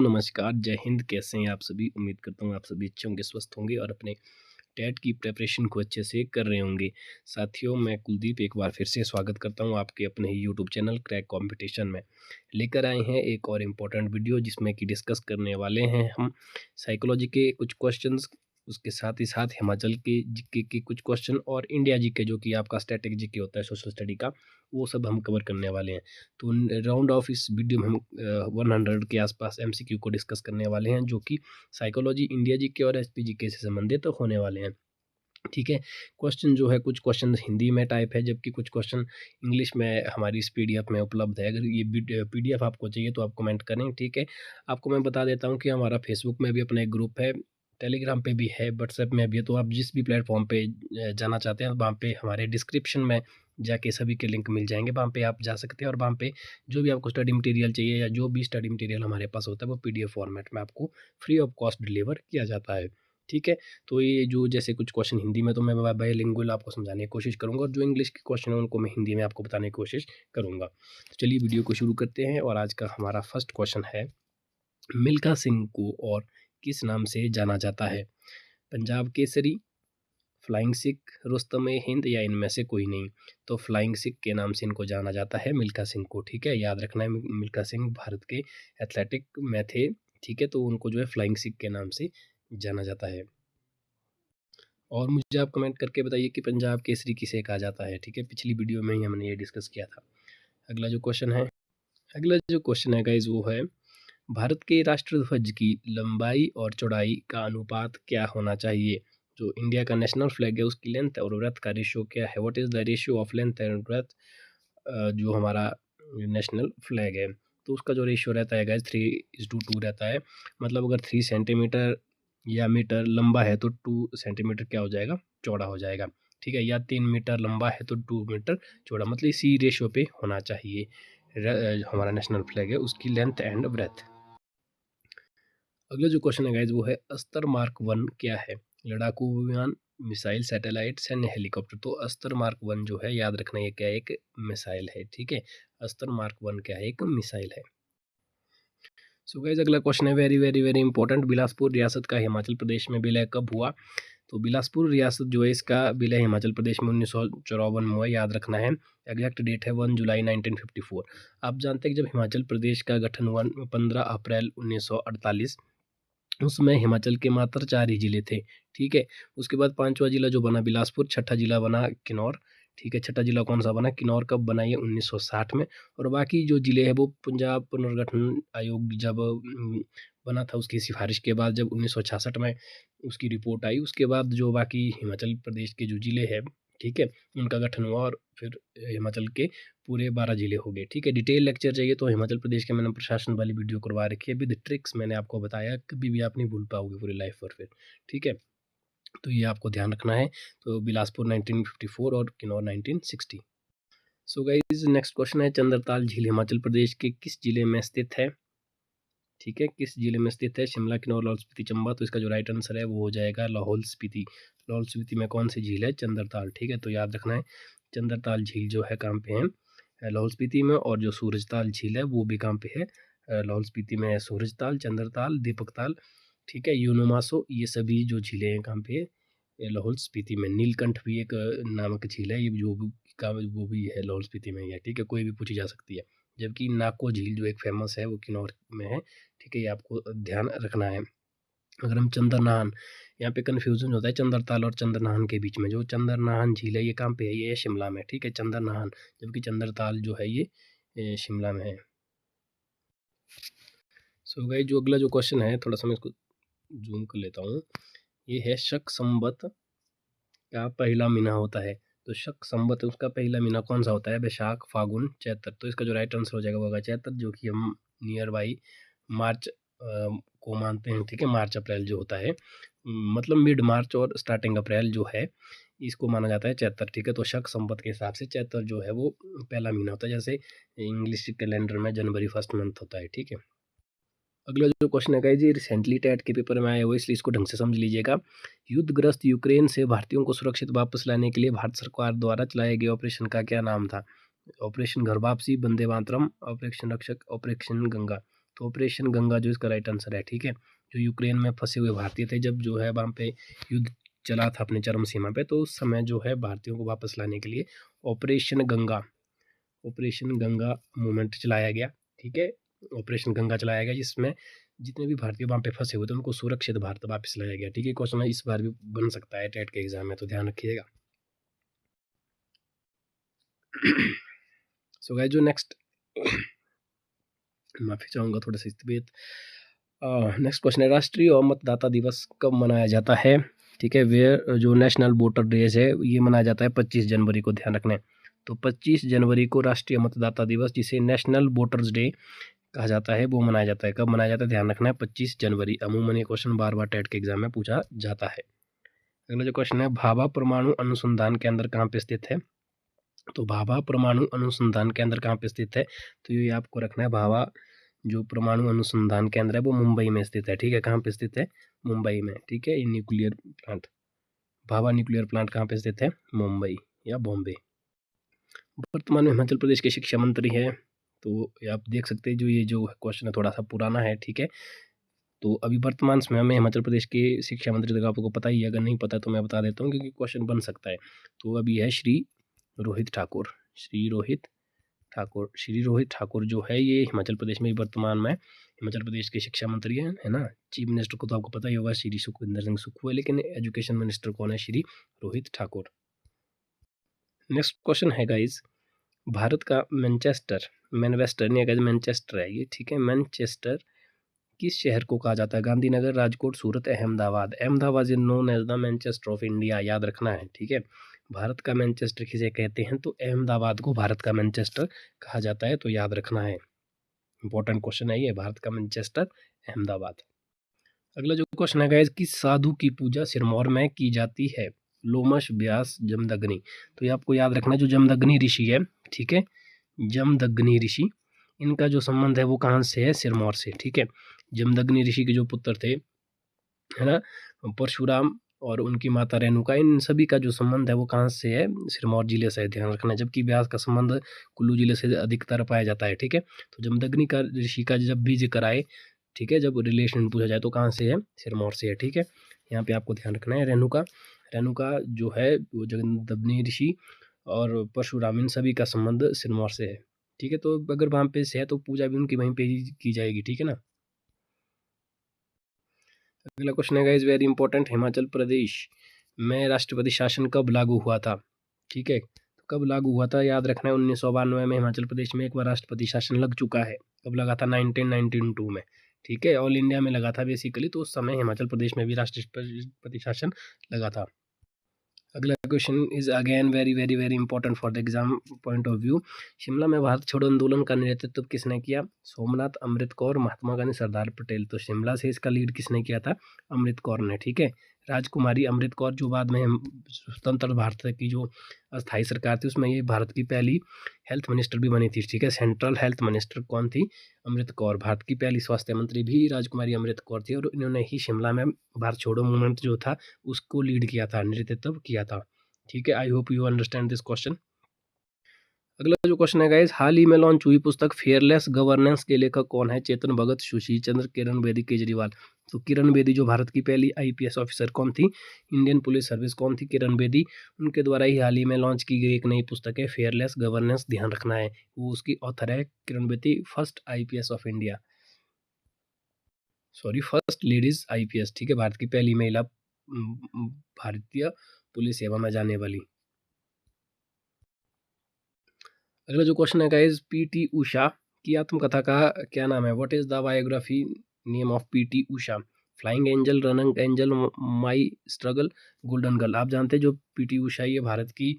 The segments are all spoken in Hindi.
नमस्कार, जय हिंद। कैसे हैं आप सभी? उम्मीद करता हूँ आप सभी अच्छे होंगे, स्वस्थ होंगे और अपने टेट की प्रिपरेशन को अच्छे से कर रहे होंगे। साथियों, मैं कुलदीप एक बार फिर से स्वागत करता हूँ आपके अपने ही यूट्यूब चैनल क्रैक कंपटीशन में। लेकर आए हैं एक और इम्पोर्टेंट वीडियो जिसमें कि डिस्कस करने वाले हैं हम साइकोलॉजी के कुछ क्वेश्चंस, उसके साथ ही साथ हिमाचल के जीके के कुछ क्वेश्चन और इंडिया जीके जो कि आपका स्टैटिक जीके होता है सोशल स्टडी का, वो सब हम कवर करने वाले हैं। तो राउंड ऑफ इस वीडियो में हम 100 के आसपास एमसीक्यू को डिस्कस करने वाले हैं जो कि साइकोलॉजी, इंडिया जीके और एसपी जीके से संबंधित होने वाले हैं। ठीक है, क्वेश्चन जो है कुछ क्वेश्चन हिंदी में टाइप है जबकि कुछ क्वेश्चन इंग्लिश में हमारी इस पीडीएफ में उपलब्ध है। अगर ये पीडीएफ आपको चाहिए तो आप कमेंट करें। ठीक है, आपको मैं बता देता हूँ कि हमारा फेसबुक में भी अपना एक ग्रुप है, टेलीग्राम पे भी है, व्हाट्सएप में भी है। तो आप जिस भी प्लेटफॉर्म पे जाना चाहते हैं वहाँ पे हमारे डिस्क्रिप्शन में जाके सभी के लिंक मिल जाएंगे, वहाँ पे आप जा सकते हैं और वहाँ पे जो भी आपको स्टडी मटेरियल चाहिए या जो भी स्टडी मटेरियल हमारे पास होता है वो पीडीएफ फॉर्मेट में आपको फ्री ऑफ कॉस्ट डिलीवर किया जाता है। ठीक है, तो ये जो जैसे कुछ क्वेश्चन हिंदी में तो मैं बायलिंगुअल आपको समझाने की कोशिश करूंगा और जो इंग्लिश के क्वेश्चन है उनको मैं हिंदी में आपको बताने की कोशिश करूंगा। तो चलिए वीडियो को शुरू करते हैं और आज का हमारा फर्स्ट क्वेश्चन है, मिल्खा सिंह को और किस नाम से जाना जाता है? पंजाब केसरी, फ्लाइंग सिख, रुस्तम ए हिंद या इनमें से कोई नहीं? तो फ्लाइंग सिख के नाम से इनको जाना जाता है, मिल्खा सिंह को। ठीक है, याद रखना है मिल्खा सिंह भारत के एथलेटिक में थे। ठीक है, तो उनको जो है फ्लाइंग सिख के नाम से जाना जाता है। और मुझे आप कमेंट करके बताइए कि पंजाब केसरी किसे कहा जाता है। ठीक है, पिछली वीडियो में ही हमने ये डिस्कस किया था। अगला जो क्वेश्चन है गाइज वो है, भारत के राष्ट्रध्वज की लंबाई और चौड़ाई का अनुपात क्या होना चाहिए? जो इंडिया का नेशनल फ्लैग है उसकी लेंथ और ब्रेथ का रेशियो क्या है? What is the ratio of length and breadth? जो हमारा नेशनल फ्लैग है तो उसका जो रेशियो रहता है गाइज 3:2 रहता है। मतलब अगर 3 सेंटीमीटर या मीटर लंबा है तो 2 सेंटीमीटर क्या हो जाएगा? चौड़ा हो जाएगा। ठीक है, या 3 मीटर लंबा है तो 2 मीटर चौड़ा, मतलब इसी रेशियो पे होना चाहिए हमारा नेशनल फ्लैग है उसकी लेंथ एंड ब्रेथ। अगला जो क्वेश्चन है गाइज वो है, अस्त्र मार्क 1 क्या है? लड़ाकू विमान, मिसाइल, सैटेलाइट, सैन्य हेलीकॉप्टर? तो अस्त्र मार्क 1 जो है याद रखना ये क्या है? एक मिसाइल है। ठीक है, अस्त्र मार्क 1 क्या है? एक मिसाइल है। सो गाइज अगला क्वेश्चन है very very very important, Bilaspur रियासत का हिमाचल प्रदेश में विलय कब हुआ? तो बिलासपुर रियासत जो है इसका विलय हिमाचल प्रदेश में 1954 में हुआ, याद रखना है। एग्जैक्ट डेट है 1 जुलाई 1954। आप जानते हैं कि जब हिमाचल प्रदेश का गठन हुआ 15 अप्रैल 1948, उसमें हिमाचल के मात्र 4 ही जिले थे। ठीक है, उसके बाद 5वां जिला जो बना बिलासपुर, छठा जिला बना किन्नौर। ठीक है, छठा जिला कौन सा बना? किन्नौर। कब बना? ये 1960 में। और बाकी जो जिले हैं वो पंजाब पुनर्गठन आयोग जब बना था उसकी सिफारिश के बाद, जब 1966 में उसकी रिपोर्ट आई उसके बाद जो बाकी हिमाचल प्रदेश के जो जिले हैं, ठीक है, उनका गठन हुआ और फिर हिमाचल के पूरे 12 जिले हो गए। ठीक है, डिटेल लेक्चर चाहिए तो हिमाचल प्रदेश के मैंने प्रशासन वाली वीडियो करवा रखी है, विद ट्रिक्स मैंने आपको बताया, कभी भी आप नहीं भूल पाओगे पूरी लाइफ पर फिर। ठीक है, तो ये आपको ध्यान रखना है। तो बिलासपुर 1954 और किन्नौर 1960। सो गाइस नेक्स्ट क्वेश्चन है, चंद्रताल झील हिमाचल प्रदेश के किस जिले में स्थित है? ठीक है, किस जिले में स्थित है? शिमला, किन्नौर, लाहौल स्पीति, चंबा? तो इसका जो राइट आंसर है वो हो जाएगा लाहौल स्पीति। लाहौल स्पीति में कौन सी झील है? चंद्रताल। ठीक है, तो याद रखना है चंद्रताल झील जो है कहाँ पे है? लाहौल स्पीति में। और जो सूरजताल झील है वो भी कहाँ पे है? लाहौल स्पीति में है सूरजताल, चंद्रताल, दीपकताल, ठीक है, यूनोमासो, ये सभी जो झीलें हैं कहाँ पे? लाहौल स्पीति में। नीलकंठ भी एक नामक झील है, ये जो वो भी है लाहौल स्पीति में ही है। ठीक है, कोई भी पूछी जा सकती है। जबकि नाको झील जो एक फेमस है वो किन्नौर में है। ठीक है, ये आपको ध्यान रखना है। अगर हम चंद्रनाहन, यहाँ पे कन्फ्यूजन होता है चंद्रताल और चंद्रनाहन के बीच में। जो चंद्रनाहन झील है ये कहाँ पे है? ये शिमला में। ठीक है, चंद्रनाहन, जबकि चंद्रताल जो है ये शिमला में है। सो गाइस जो अगला जो क्वेश्चन है, थोड़ा सा मैं इसको जूम कर लेता हूँ। ये है, शक संवत का पहला महीना होता है। तो शक संवत उसका पहला महीना कौन सा होता है? बैशाख, फागुन, चैत्र? तो इसका जो राइट आंसर हो जाएगा वो होगा चैत्र, जो कि हम नियर बाई मार्च को मानते हैं। ठीक है, मार्च अप्रैल जो होता है, मतलब मिड मार्च और स्टार्टिंग अप्रैल जो है इसको माना जाता है चैत्र। ठीक है, तो शक संवत के हिसाब से चैत्र जो है वो पहला महीना होता है, जैसे इंग्लिश कैलेंडर में जनवरी फर्स्ट मंथ होता है। ठीक है, अगला जो क्वेश्चन है जी रिसेंटली टैट के पेपर में आया हुआ, इसलिए इसको ढंग से समझ लीजिएगा। युद्धग्रस्त यूक्रेन से भारतीयों को सुरक्षित वापस लाने के लिए भारत सरकार द्वारा चलाए गए ऑपरेशन का क्या नाम था? ऑपरेशन घर वापसी, वंदे मातरम, ऑपरेशन रक्षक, ऑपरेशन गंगा? तो ऑपरेशन गंगा जो इसका राइट आंसर है, ठीक है। जो यूक्रेन में फंसे हुए भारतीय थे, जब जो है वहाँ पे युद्ध चला था अपने चरम सीमा पे, तो उस समय जो है भारतीयों को वापस लाने के लिए ऑपरेशन गंगा मूवमेंट चलाया गया, ठीक है। ऑपरेशन गंगा चलाया गया, जिसमें जितने भी भारतीय वहाँ पे फंसे हुए थे उनको सुरक्षित भारत वापस लाया गया, ठीक है। क्वेश्चन इस बार भी बन सकता है टेट के एग्जाम में, तो ध्यान रखिएगा। सो गाइस, जो नेक्स्ट माफी चाहूँगा, थोड़ा सी तबीयत। नेक्स्ट क्वेश्चन है, राष्ट्रीय और मतदाता दिवस कब मनाया जाता है, ठीक है। वे जो नेशनल वोटर डेज है ये मनाया जाता है 25 जनवरी को, ध्यान रखना है। तो 25 जनवरी को राष्ट्रीय मतदाता दिवस, जिसे नेशनल वोटर्स डे कहा जाता है, वो मनाया जाता है। कब मनाया जाता है, ध्यान रखना है, 25 जनवरी। अमूमन ये क्वेश्चन बार बार टेट के एग्जाम में पूछा जाता है। अगला जो क्वेश्चन है, भाभा परमाणु अनुसंधान केंद्र कहाँ पे स्थित है। तो भाभा परमाणु अनुसंधान केंद्र कहाँ पे स्थित है, तो ये आपको रखना है। भाभा जो परमाणु अनुसंधान केंद्र है वो मुंबई में स्थित है, ठीक है। कहाँ पे स्थित है, मुंबई में, ठीक है। ये nuclear plant, Bhabha nuclear plant कहाँ पे स्थित है, मुंबई या बॉम्बे। वर्तमान में हिमाचल प्रदेश के शिक्षा मंत्री हैं, तो आप देख सकते हैं, जो क्वेश्चन है थोड़ा सा पुराना है, ठीक है। तो अभी वर्तमान समय में हिमाचल प्रदेश के शिक्षा मंत्री तक आपको पता ही है, अगर नहीं पता तो मैं बता देता हूँ, क्योंकि क्वेश्चन बन सकता है। तो अभी है श्री रोहित ठाकुर। श्री रोहित ठाकुर जो है ये हिमाचल प्रदेश में वर्तमान में हिमाचल प्रदेश के शिक्षा मंत्री हैं, है ना। चीफ मिनिस्टर को तो आपको पता ही होगा, श्री सुखविंदर सिंह सुक्खू है, लेकिन एजुकेशन मिनिस्टर कौन है, श्री रोहित ठाकुर। नेक्स्ट क्वेश्चन है गाइज, भारत का मैनचेस्टर है ये, ठीक है। मैनचेस्टर किस शहर को कहा जाता है, Gandhinagar, Rajkot, Surat, Ahmedabad. Ahmedabad is known as the Manchester of India, याद रखना है, ठीक है। भारत का मैनचेस्टर किसे कहते हैं, तो अहमदाबाद को भारत का मैनचेस्टर कहा जाता है, तो याद रखना है। इंपॉर्टेंट क्वेश्चन है ये, भारत का मैनचेस्टर अहमदाबाद। अगला जो क्वेश्चन है गाइस, किस साधु की पूजा सिरमौर में की जाती है, लोमश, व्यास, जमदग्नि। तो ये आपको याद रखना है, जो जमदग्नि ऋषि है, ठीक है, जमदग्नि ऋषि, इनका जो संबंध है वो कहाँ से है, सिरमौर से, ठीक है। जमदग्नि ऋषि के जो पुत्र थे, है ना, परशुराम और उनकी माता रेणुका, इन सभी का जो संबंध है वो कहाँ से है, सिरमौर जिले से, ध्यान रखना। जबकि व्यास का संबंध कुल्लू जिले से अधिकतर पाया जाता है, ठीक है। तो जमदग्नि का ऋषि का जब भी जिक्र आए, ठीक है, जब रिलेशन पूछा जाए तो कहाँ से है, सिरमौर से है, ठीक है। यहाँ पे आपको ध्यान रखना है। रेणुका जो है वो जमदग्नि ऋषि और परशुराम, इन सभी का संबंध सिरमौर से है, ठीक है। तो अगर वहाँ पे से है तो पूजा भी उनकी वहीं पे ही की जाएगी, ठीक है ना। अगला क्वेश्चन है guys, very important, Himachal Pradesh में राष्ट्रपति शासन कब लागू हुआ था, ठीक है। तो कब लागू हुआ था, याद रखना है, 1992 में हिमाचल प्रदेश में एक बार राष्ट्रपति शासन लग चुका है। कब लगा था, 1992 में, ठीक है। ऑल इंडिया में लगा था बेसिकली, तो उस समय हिमाचल प्रदेश में भी राष्ट्रपति शासन लगा था। अगला question is again very very very important for the exam point of view. Shimla में भारत छोड़ो आंदोलन का नेतृत्व किसने किया, सोमनाथ, अमृत कौर, महात्मा गांधी, सरदार पटेल। तो शिमला से इसका लीड किसने किया था, अमृत कौर ने, ठीक है। राजकुमारी अमृत कौर, जो बाद में स्वतंत्र भारत की जो अस्थायी सरकार थी उसमें ये भारत की पहली हेल्थ मिनिस्टर भी बनी थी, ठीक है। सेंट्रल हेल्थ मिनिस्टर कौन थी, अमृत कौर। भारत की पहली स्वास्थ्य मंत्री भी राजकुमारी अमृत कौर थी, और इन्होंने ही शिमला में भारत छोड़ो मूवमेंट जो था उसको लीड किया था, नेतृत्व किया था, ठीक है। आई hope you understand this question. अगला जो क्वेश्चन है गाइस, हाल ही में लॉन्च हुई पुस्तक फेयरलेस गवर्नेंस के लेखक कौन है, चेतन भगत, सुशील चंद्र, किरण बेदी, केजरीवाल। तो किरण बेदी जो भारत की पहली आईपीएस ऑफिसर कौन थी, इंडियन पुलिस सर्विस कौन थी, किरण बेदी, उनके द्वारा ही हाल ही में लॉन्च की गई एक नई पुस्तक है फेयरलेस गवर्नेंस, ध्यान रखना है। वो उसकी ऑथर है Kiran Bedi, first IPS of India, sorry first ladies IPS, ठीक है, भारत की पहली महिला भारतीय पुलिस सेवा में जाने वाली। अगला जो क्वेश्चन है गाइस, पीटी उषा की आत्मकथा का क्या नाम है, what is the biography name of PT Usha, flying angel, running angel, my struggle, golden girl. आप जानते हैं जो पीटी उषा ये भारत की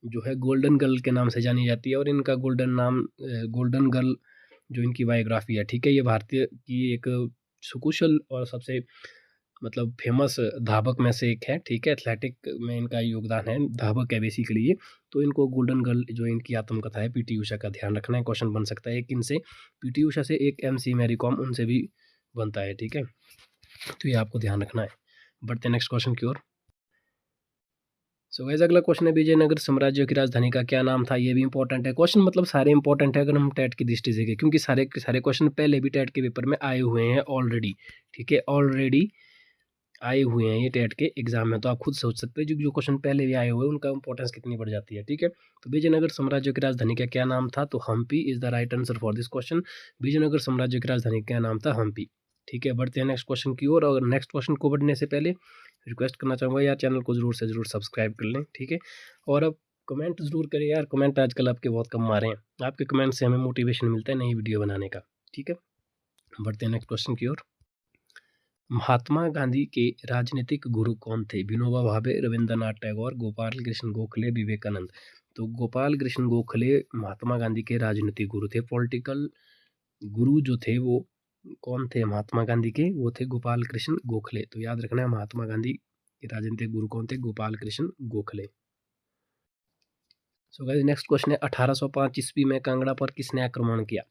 जो है गोल्डन गर्ल के नाम से जानी जाती है, और इनका गोल्डन गर्ल जो इनकी बायोग्राफी है, ठीक है। ये भारतीय की एक सुकुशल और सबसे मतलब फेमस धावक में से एक है, ठीक है। एथलेटिक में इनका योगदान है, धावक है बेसिकली ये। तो इनको गोल्डन गर्ल जो इनकी आत्मकथा है पीटी उषा का, ध्यान रखना है। क्वेश्चन बन सकता है एक इनसे, पीटी उषा से एक एमसी मैरी कॉम, उनसे भी बनता है, ठीक है। तो ये आपको ध्यान रखना है। बढ़ते नेक्स्ट क्वेश्चन की ओर। सो गाइस अगला क्वेश्चन है, विजयनगर साम्राज्य की राजधानी का क्या नाम था। ये भी इंपॉर्टेंट है क्वेश्चन, मतलब सारे इंपॉर्टेंट है अगर हम टेट की दृष्टि से, क्योंकि सारे के सारे क्वेश्चन पहले भी टेट के पेपर में आए हुए हैं ऑलरेडी। ठीक है, ऑलरेडी आए हुए हैं ये टेट के एग्जाम में, तो आप खुद सोच सकते हैं जो क्वेश्चन पहले भी आए हुए हैं उनका इंपॉर्टेंस कितनी बढ़ जाती है। ठीक है, तो विजयनगर साम्राज्य की राजधानी का क्या नाम था, तो Hampi is the right answer for this question. Vijayanagara साम्राज्य की राजधानी का क्या नाम था, हम्पी। ठीक है, बढ़ते हैं नेक्स्ट क्वेश्चन की ओर। और नेक्स्ट क्वेश्चन को बढ़ने से पहले रिक्वेस्ट करना चाहूँगा यार, चैनल को जरूर से जरूर सब्सक्राइब कर लें। ठीक है, और अब कमेंट जरूर करें यार, कमेंट आजकल आपके बहुत कम आ रहे हैं, आपके कमेंट से हमें मोटिवेशन मिलता है नई वीडियो बनाने का। ठीक है, बढ़ते हैं नेक्स्ट क्वेश्चन की ओर। महात्मा गांधी के राजनीतिक गुरु कौन थे। विनोबा भावे, रविंद्रनाथ टैगोर, गोपाल कृष्ण गोखले, विवेकानंद। तो गोपाल कृष्ण गोखले महात्मा गांधी के राजनीतिक गुरु थे। पॉलिटिकल गुरु जो थे वो कौन थे महात्मा गांधी के, वो थे गोपाल कृष्ण गोखले। तो याद रखना है महात्मा गांधी के राजनीतिक गुरु कौन थे, गोपाल कृष्ण गोखले। सो गाइस नेक्स्ट क्वेश्चन है, 1805 ईस्वी में कांगड़ा पर किसने आक्रमण किया।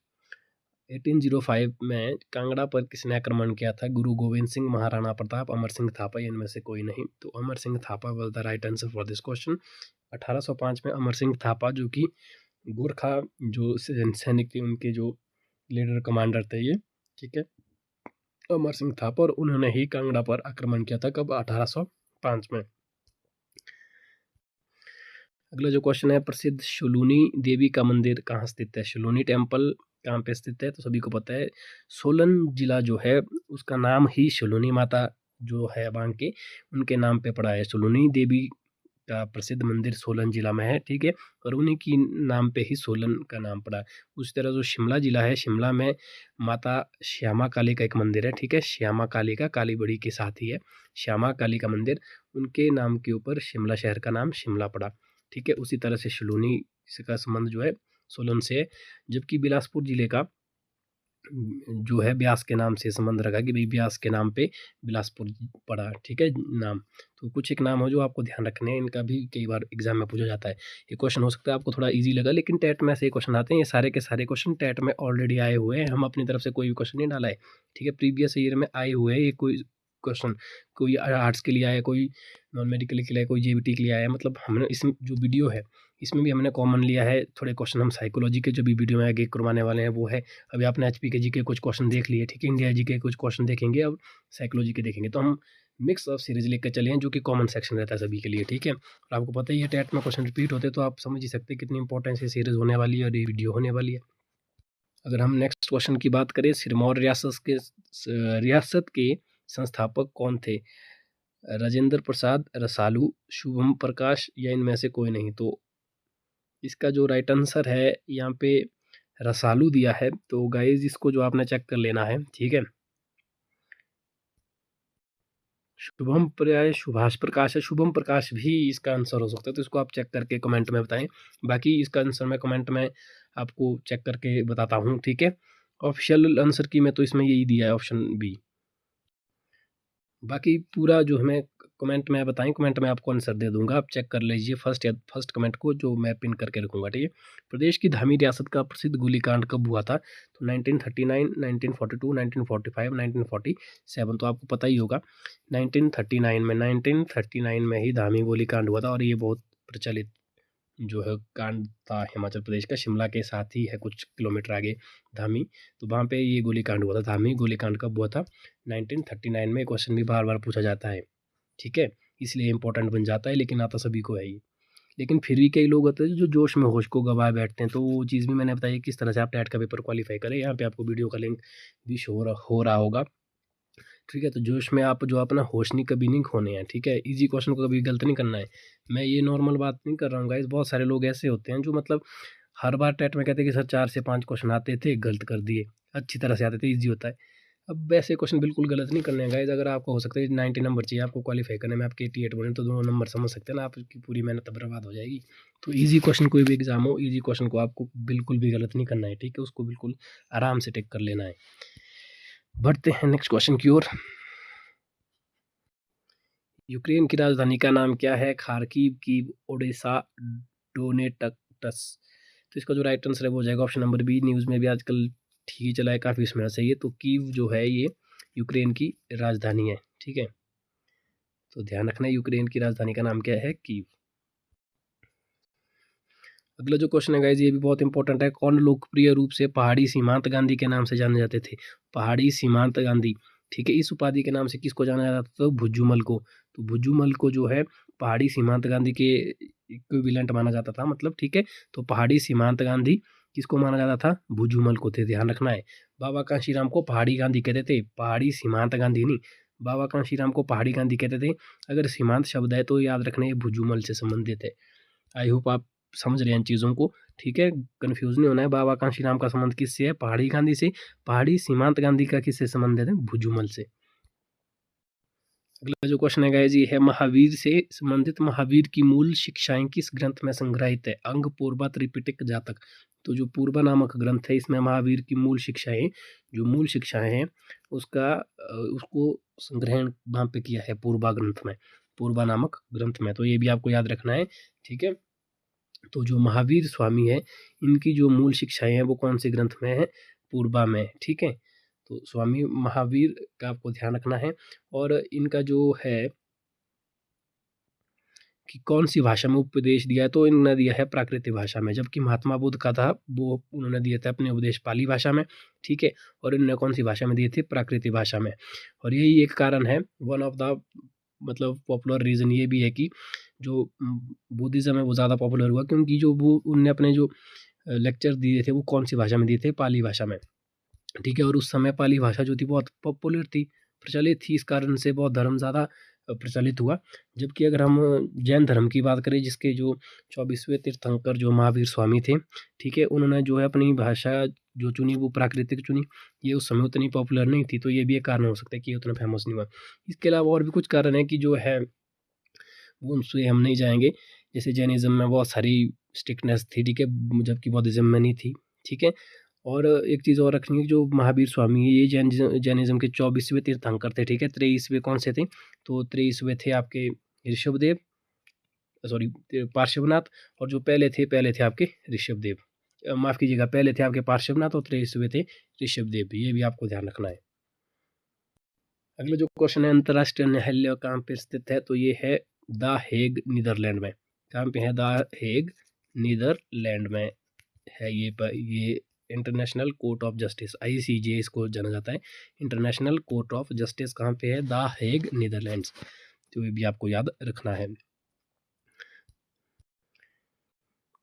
1805 में कांगड़ा पर किसने आक्रमण किया था। गुरु गोविंद सिंह, महाराणा प्रताप, अमर सिंह थापा, इनमें से कोई नहीं। तो Amar Singh Thapa was the right answer for this question. 1805 में अमर सिंह थापा, जो कि गोरखा जो सैनिक थे उनके जो लीडर कमांडर थे ये। ठीक है, अमर सिंह थापा, और उन्होंने ही कांगड़ा पर आक्रमण किया था कब, 1805 में। अगला जो क्वेश्चन है, प्रसिद्ध शूलिनी देवी का मंदिर कहाँ स्थित है। शूलिनी टेम्पल कहाँ पे स्थित है, तो सभी को पता है सोलन जिला जो है उसका नाम ही शूलिनी माता जो है बांके, उनके नाम पे पड़ा है। शूलिनी देवी का प्रसिद्ध मंदिर सोलन जिला में है। ठीक है, और उन्हीं की नाम पे ही सोलन का नाम पड़ा है। उसी तरह जो शिमला जिला है, शिमला में माता श्यामा काली का एक मंदिर है। ठीक है, श्यामा काली का, काली बड़ी के साथ ही है श्यामा काली का मंदिर, उनके नाम के ऊपर शिमला शहर का नाम शिमला पड़ा। ठीक है, उसी तरह से शूलिनी से का संबंध जो है सोलन से है। जबकि बिलासपुर जिले का जो है ब्यास के नाम से संबंध रखा कि भाई ब्यास के नाम पे बिलासपुर पड़ा। ठीक है नाम, तो कुछ एक नाम हो जो आपको ध्यान रखने हैं, इनका भी कई बार एग्जाम में पूछा जाता है। ये क्वेश्चन हो सकता है आपको थोड़ा इजी लगा, लेकिन टेट में ऐसे क्वेश्चन आते हैं, ये सारे के सारे क्वेश्चन टेट में ऑलरेडी आए हुए हैं, हम अपनी तरफ से कोई भी क्वेश्चन नहीं डाला है। ठीक है, प्रीवियस ईयर में आए हुए हैं ये कोई क्वेश्चन, कोई आर्ट्स के लिए आया, कोई नॉन मेडिकल के लिए, कोई जेबीटी के लिए आया। मतलब हमने इसमें जो वीडियो है इसमें भी हमने कॉमन लिया है थोड़े क्वेश्चन, हम साइकोलॉजी के जो भी वीडियो में आगे करवाने वाले हैं वो है। अभी आपने एचपी के जी के कुछ क्वेश्चन देख लिए, ठीक है, इंडिया जी के कुछ क्वेश्चन देखेंगे, अब साइकोलॉजी के देखेंगे। तो हम मिक्स ऑफ सीरीज लेकर चले हैं जो कि कॉमन सेक्शन रहता है सभी के लिए। ठीक है, और आपको पता ही है टेट में क्वेश्चन रिपीट होते, तो आप समझ ही सकते हैं कितनी इंपॉर्टेंस ये सीरीज होने वाली है और ये वीडियो होने वाली है। अगर हम नेक्स्ट क्वेश्चन की बात करें, सिरमौर रियासत के संस्थापक कौन थे। राजेंद्र प्रसाद, रसालू, शुभम प्रकाश, या इनमें से कोई नहीं। तो इसका जो राइट आंसर है यहाँ पे रसालू दिया है। तो गाइज इसको जो आपने चेक कर लेना है। ठीक है, शुभम पर्याय सुभाष प्रकाश है, शुभम प्रकाश भी इसका आंसर हो सकता है, तो इसको आप चेक करके कमेंट में बताएं। बाकी इसका आंसर मैं कमेंट में आपको चेक करके बताता हूँ। ठीक है, ऑफिशियल आंसर की मैं तो इसमें यही दिया है, ऑप्शन बी। बाकी पूरा जो हमें कमेंट में बताएं, कमेंट में आपको आंसर दे दूंगा, आप चेक कर लीजिए फर्स्ट कमेंट को जो मैं पिन करके रखूंगा। ठीक है, प्रदेश की धामी रियासत का प्रसिद्ध गोलीकांड कब हुआ था। तो 1939, 1942, 1945, 1947। तो आपको पता ही होगा 1939 में ही धामी गोलीकांड हुआ था, और ये बहुत प्रचलित जो है कांड था हिमाचल प्रदेश का, शिमला के साथ ही है कुछ किलोमीटर आगे धामी। तो वहाँ पे ये गोलीकांड हुआ था। धामी गोलीकांड कब हुआ था, 1939 में। क्वेश्चन भी बार बार पूछा जाता है। ठीक है, इसलिए इंपॉर्टेंट बन जाता है, लेकिन आता सभी को है ये। लेकिन फिर भी कई लोग होते हैं जो जोश में होश को गवाए बैठते हैं, तो वो चीज़ भी मैंने बताई किस तरह से आप टेट का पेपर क्वालिफाई करें। यहाँ पे आपको वीडियो का लिंक भी शो हो रहा होगा। ठीक है, तो जोश में आप जो अपना होश नहीं कभी नहीं खोने हैं। ठीक है, इजी क्वेश्चन को कभी गलत नहीं करना है। मैं ये नॉर्मल बात नहीं कर रहा हूँ गाइस, बहुत सारे लोग ऐसे होते हैं जो मतलब हर बार टेट में कहते हैं कि सर 4 से 5 क्वेश्चन आते थे, गलत कर दिए, अच्छी तरह से आते थे, ईजी होता है। अब वैसे क्वेश्चन बिल्कुल गलत नहीं करने हैं गाइस। अगर आपको हो सकता है 90 नंबर चाहिए आपको क्वालिफाई करने में, आपके 88 बने, तो 2 नंबर समझ सकते हैं ना, आपकी पूरी मेहनत बर्बाद हो जाएगी। तो ईजी क्वेश्चन कोई भी एग्जाम हो, ईजी क्वेश्चन को आपको बिल्कुल भी गलत नहीं करना है। ठीक है, उसको बिल्कुल आराम से टेक कर लेना है। बढ़ते हैं नेक्स्ट क्वेश्चन की ओर। यूक्रेन की राजधानी का नाम क्या है। Kharkiv, Kyiv, Odesa, Donetsk. तो इसका जो राइट आंसर है वो हो जाएगा ऑप्शन नंबर बी। न्यूज़ में भी आजकल ठीक ही चला है, काफ़ी इसमें सही है। तो कीव जो है ये यूक्रेन की राजधानी है। ठीक है, तो ध्यान रखना है यूक्रेन की राजधानी का नाम क्या है, कीव। अगला जो क्वेश्चन है गाइज ये भी बहुत इंपॉर्टेंट है। कौन लोकप्रिय रूप से पहाड़ी सीमांत गांधी के नाम से जाने जाते थे? पहाड़ी सीमांत गांधी, ठीक है। इस उपाधि के नाम से किसको जाना जाता था? तो भुजूमल को। तो भुजूमल को जो है पहाड़ी सीमांत गांधी के इक्विवेलेंट माना जाता था, मतलब, ठीक है। तो पहाड़ी सीमांत गांधी किसको माना जाता था? भुजूमल को थे, ध्यान रखना है। बाबा कांशीराम को पहाड़ी गांधी कहते थे, पहाड़ी सीमांत गांधी नहीं। बाबा कांशीराम को पहाड़ी गांधी कहते थे। अगर सीमांत शब्द है तो याद रखना ये भुजूमल से संबंधित है। आई होप आप समझ रहे हैं इन चीज़ों को, ठीक है। कंफ्यूज नहीं होना है। बाबा कांशीराम का संबंध किससे है? पहाड़ी गांधी से। पहाड़ी सीमांत गांधी का किससे संबंधित है? भुजूमल से। अगला जो क्वेश्चन है गाइस ये है महावीर से संबंधित महावीर की मूल शिक्षाएं किस ग्रंथ में संग्रहित है? अंग, पूर्वा, त्रिपिटक, जातक। तो जो पूर्वा नामक ग्रंथ है इसमें महावीर की मूल शिक्षाएं, जो मूल शिक्षाएं हैं उसको संग्रहण वहाँ पे किया है पूर्वा ग्रंथ में, पूर्वा नामक ग्रंथ में। तो ये भी आपको याद रखना है, ठीक है। तो जो महावीर स्वामी है इनकी जो मूल शिक्षाएं हैं वो कौन से ग्रंथ में है? पूर्वा में, ठीक है। तो स्वामी महावीर का आपको ध्यान रखना है। और इनका जो है कि कौन सी भाषा में उपदेश दिया है, तो इन्होंने दिया है प्राकृतिक भाषा में। जबकि महात्मा बुद्ध का था वो उन्होंने दिए थे अपने उपदेश पाली भाषा में, ठीक है। और इन्होंने कौन सी भाषा में दिए थे? प्राकृतिक भाषा में। और यही एक कारण है, वन ऑफ द मतलब पॉपुलर रीज़न ये भी है कि जो बुद्धिज़्म है वो ज़्यादा पॉपुलर हुआ क्योंकि जो वो उनने अपने जो लेक्चर दिए थे वो कौन सी भाषा में दिए थे? पाली भाषा में, ठीक है। और उस समय पाली भाषा जो थी बहुत पॉपुलर थी, प्रचलित थी, इस कारण से बौद्ध धर्म ज़्यादा प्रचलित हुआ। जबकि अगर हम जैन धर्म की बात करें जिसके जो 24वें तीर्थंकर जो महावीर स्वामी थे, ठीक है, उन्होंने जो है अपनी भाषा जो चुनी वो प्राकृतिक चुनी। ये उस समय उतनी पॉपुलर नहीं थी, तो ये भी एक कारण हो सकता है कि ये उतना फेमस नहीं हुआ। इसके अलावा और भी कुछ कारण है कि जो है वो उनसे हम नहीं जाएंगे। जैसे जैनिज़्म में बहुत सारी स्ट्रिक्टनेस थी, ठीक है, जबकि बौद्धिज़्म में नहीं थी, ठीक है। और एक चीज़ और रखनी है, जो महावीर स्वामी है ये जैनिज़्म के 24वें तीर्थंकर थे, ठीक है। 23वें कौन से थे? तो 23वें थे आपके ऋषभदेव, सॉरी पार्श्वनाथ। और जो पहले थे आपके ऋषभदेव, माफ़ कीजिएगा, पहले थे आपके पार्श्वनाथ और 23वें थे ऋषभदेव। ये भी आपको ध्यान रखना है। अगला जो क्वेश्चन है अंतर्राष्ट्रीय न्यायालय कहाँ पे स्थित है? तो ये है द हेग, नीदरलैंड में। कहाँ पे है? द हेग, नीदरलैंड में है ये international court of justice, ICJ इसको जाना जाता है। इंटरनेशनल कोर्ट ऑफ जस्टिस कहाँ पे है? The Hague, Netherlands. तो ये भी आपको याद रखना है।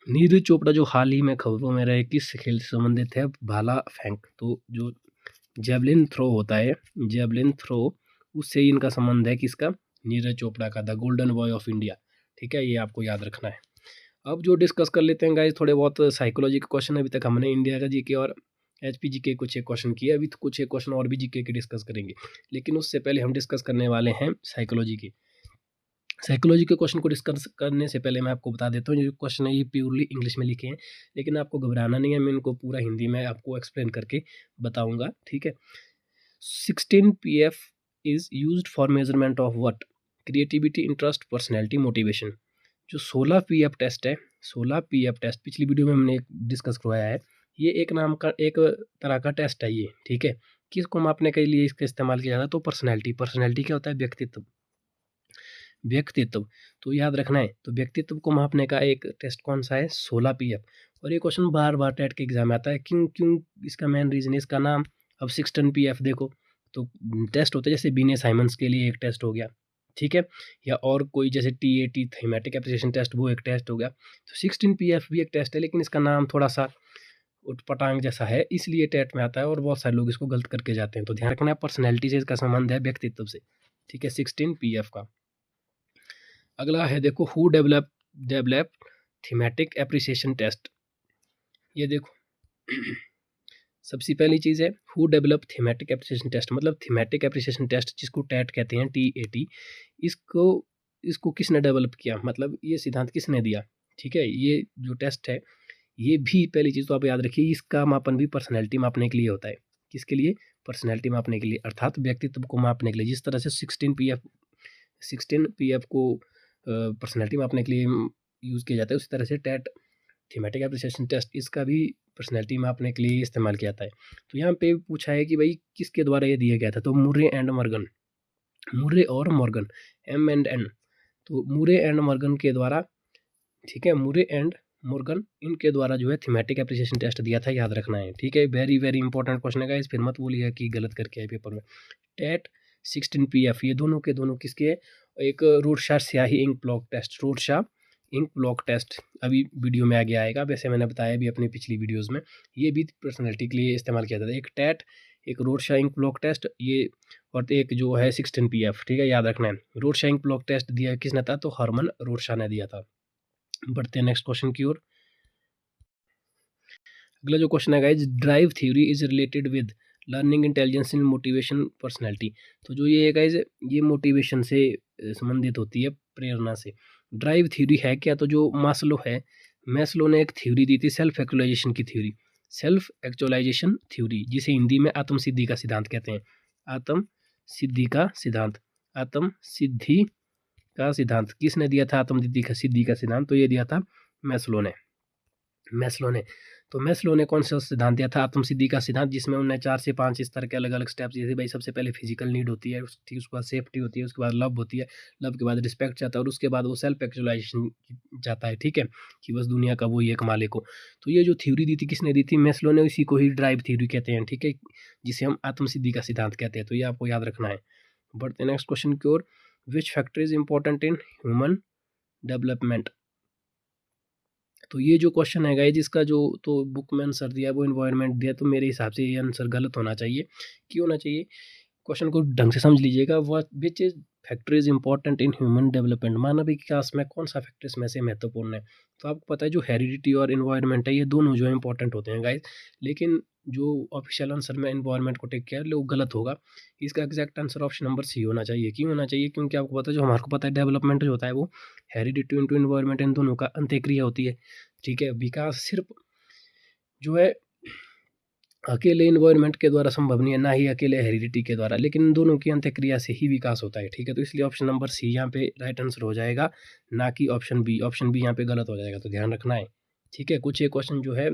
नीरज चोपड़ा जो हाल ही में खबरों में रहे किस खेल से संबंधित है? भाला फेंक। तो जो जेवलिन थ्रो होता है, जेवलिन थ्रो, उससे इनका संबंध है किसका? नीरज चोपड़ा का, the golden boy of India, ठीक है। ये आपको याद रखना है। अब जो डिस्कस कर लेते हैं गाइस थोड़े बहुत साइकोलॉजी के क्वेश्चन। अभी तक हमने इंडिया का जीके और HP जीके कुछ एक क्वेश्चन किए, अभी तो कुछ एक क्वेश्चन और भी जीके के डिस्कस करेंगे। लेकिन उससे पहले हम डिस्कस करने वाले हैं साइकोलॉजी के। साइकोलॉजी के क्वेश्चन को डिस्कस करने से पहले मैं आपको बता देता हूँ, जो क्वेश्चन है ये प्योरली इंग्लिश में लिखे हैं, लेकिन आपको घबराना नहीं है, मैं इनको पूरा हिंदी में आपको एक्सप्लेन करके बताऊँगा, ठीक है। 16 PF is used for measurement of what? Creativity, interest, personality, motivation. जो 16 PF टेस्ट है, 16 PF टेस्ट पिछली वीडियो में हमने डिस्कस करवाया है। ये एक तरह का टेस्ट है ये, ठीक है। किसको मापने के लिए इसका इस्तेमाल किया जाता है? तो पर्सनैलिटी क्या होता है? व्यक्तित्व। तो याद रखना है, तो व्यक्तित्व को मापने का एक टेस्ट कौन सा है? 16 PF। और ये क्वेश्चन बार बार टेट के एग्जाम में आता है, क्यों? इसका मेन रीज़न है इसका नाम। अब 16 PF देखो तो टेस्ट होता है, जैसे बीने साइमंस के लिए एक टेस्ट हो गया, ठीक है, या और कोई जैसे TAT थीमेटिक एप्रिसिएशन टेस्ट, वो एक टेस्ट हो गया। तो 16 PF भी एक टेस्ट है, लेकिन इसका नाम थोड़ा सा उटपटांग जैसा है, इसलिए टेट में आता है और बहुत सारे लोग इसको गलत करके जाते हैं। तो ध्यान रखना है, पर्सनैलिटी से इसका संबंध है, व्यक्तित्व से, ठीक है, 16 PF का। अगला है देखो, who develop thematic appreciation test. ये देखो सबसे पहली चीज़ है who develop thematic appreciation test, मतलब थीमेटिक एप्रिसिएशन टेस्ट जिसको टैट कहते हैं, TAT। इसको किसने डेवलप किया, मतलब ये सिद्धांत किसने दिया, ठीक है। ये जो टेस्ट है ये भी पहली चीज़ तो आप याद रखिए, इसका मापन भी पर्सनैलिटी मापने के लिए होता है। किसके लिए? पर्सनैलिटी मापने के लिए, अर्थात व्यक्तित्व को मापने के लिए। जिस तरह से 16 PF को पर्सनैलिटी मापने के लिए यूज़ किया जाता है, उसी तरह से टैट थीमेटिक एप्रिसिएशन टेस्ट इसका भी पर्सनैलिटी मापने के लिए इस्तेमाल किया जाता है। तो यहाँ पे पूछा है कि भाई किसके द्वारा ये दिया गया था? तो मुर्रे और मॉर्गन, M&N। तो मुर्रे एंड मॉर्गन के द्वारा, ठीक है, मुर्रे एंड मॉर्गन, इनके द्वारा जो है थीमेटिक एप्रिसिएशन टेस्ट दिया था, याद रखना है, ठीक है। वेरी वेरी इंपॉर्टेंट क्वेश्चन है गाइस, फिर मत बोलिएगा कि गलत करके आए पेपर में। टेट 16 PF, ये दोनों के दोनों किसके है? एक रोडशा स्याही ink blot test, Rorschach ink blot test अभी वीडियो में आगे आएगा। वैसे मैंने बताया भी अपनी पिछली वीडियोस में, ये भी पर्सनैलिटी के लिए इस्तेमाल किया जाता है। एक टेट, एक रोडशा इंक ब्लॉक टेस्ट, ये और एक जो है 16 PF, ठीक है, याद रखना है। रोडशा इंक ब्लॉक टेस्ट दिया किसने था? तो हरमन रोडशा ने दिया था। बढ़ते हैं नेक्स्ट क्वेश्चन की ओर। अगला जो क्वेश्चन है guys, drive theory is related with learning intelligence in motivation personality. तो जो ये है गाइस, ये मोटिवेशन से संबंधित होती है, प्रेरणा से। ड्राइव थ्योरी है क्या? तो जो मास्लो है, मैस्लो ने एक थ्योरी दी थी सेल्फ एक्चुअलाइजेशन की थ्योरी, सेल्फ एक्चुअलाइजेशन थ्योरी, जिसे हिंदी में आत्म सिद्धि का सिद्धांत कहते हैं। आत्म सिद्धि का सिद्धांत, आत्म सिद्धि का सिद्धांत किसने दिया था? आत्म सिद्धि का सिद्धांत तो ये दिया था मैस्लो ने। तो मैस्लो ने कौन सा सिद्धांत दिया था? आत्म सिद्धि का सिद्धांत, जिसमें उन्होंने 4 से 5 इस तरह के अलग अलग स्टेप्स दिए थे। भाई सबसे पहले फिजिकल नीड होती है, उसके बाद सेफ्टी होती है, उसके बाद लव होती है, लव के बाद रिस्पेक्ट चाहता है, और उसके बाद वो सेल्फ एक्चुअलाइजेशन चाहता है, ठीक है, कि बस दुनिया का वो एक मालिक हो। तो ये जो थ्योरी दी थी, किसने दी थी? मैस्लो ने। इसी को ही ड्राइव थ्योरी कहते हैं, ठीक है, जिसे हम आत्म सिद्धि का सिद्धांत कहते हैं। तो ये आपको याद रखना है। बढ़ते हैं नेक्स्ट क्वेश्चन की ओर। Which factor is important in human development? तो ये जो क्वेश्चन है गाइस, जिसका जो तो बुक में आंसर दिया वो इन्वायरमेंट दिया, तो मेरे हिसाब से ये आंसर गलत होना चाहिए। क्यों होना चाहिए? क्वेश्चन को ढंग से समझ लीजिएगा। What which is factor is important in human development, मानव विकास में कौन सा फैक्टर इसमें से महत्वपूर्ण है? तो आपको पता है जो हेरिडिटी और इन्वायरमेंट है, ये दोनों जो है इंपॉर्टेंट होते हैं गाइस, लेकिन जो ऑफिशियल आंसर में इन्वायरमेंट को टेक किया है वो गलत होगा। इसका exact answer option number C होना चाहिए। क्यों होना चाहिए? क्योंकि आपको पता है, जो हमारे को पता है डेवलपमेंट जो होता है वो हेरिडिटी इंटू इन्वायरमेंट, इन दोनों का अंत्यक्रिया होती है, ठीक है। विकास सिर्फ जो है अकेले इन्वायरमेंट के द्वारा संभव नहीं है, ना ही अकेले हेरिडिटी के द्वारा, लेकिन इन दोनों की अंत्यक्रिया से ही विकास होता है, ठीक है। तो इसलिए ऑप्शन नंबर सी यहाँ पे राइट आंसर हो जाएगा, ना कि ऑप्शन बी। ऑप्शन बी यहाँ पे गलत हो जाएगा, तो ध्यान रखना है, ठीक है। कुछ एक क्वेश्चन जो है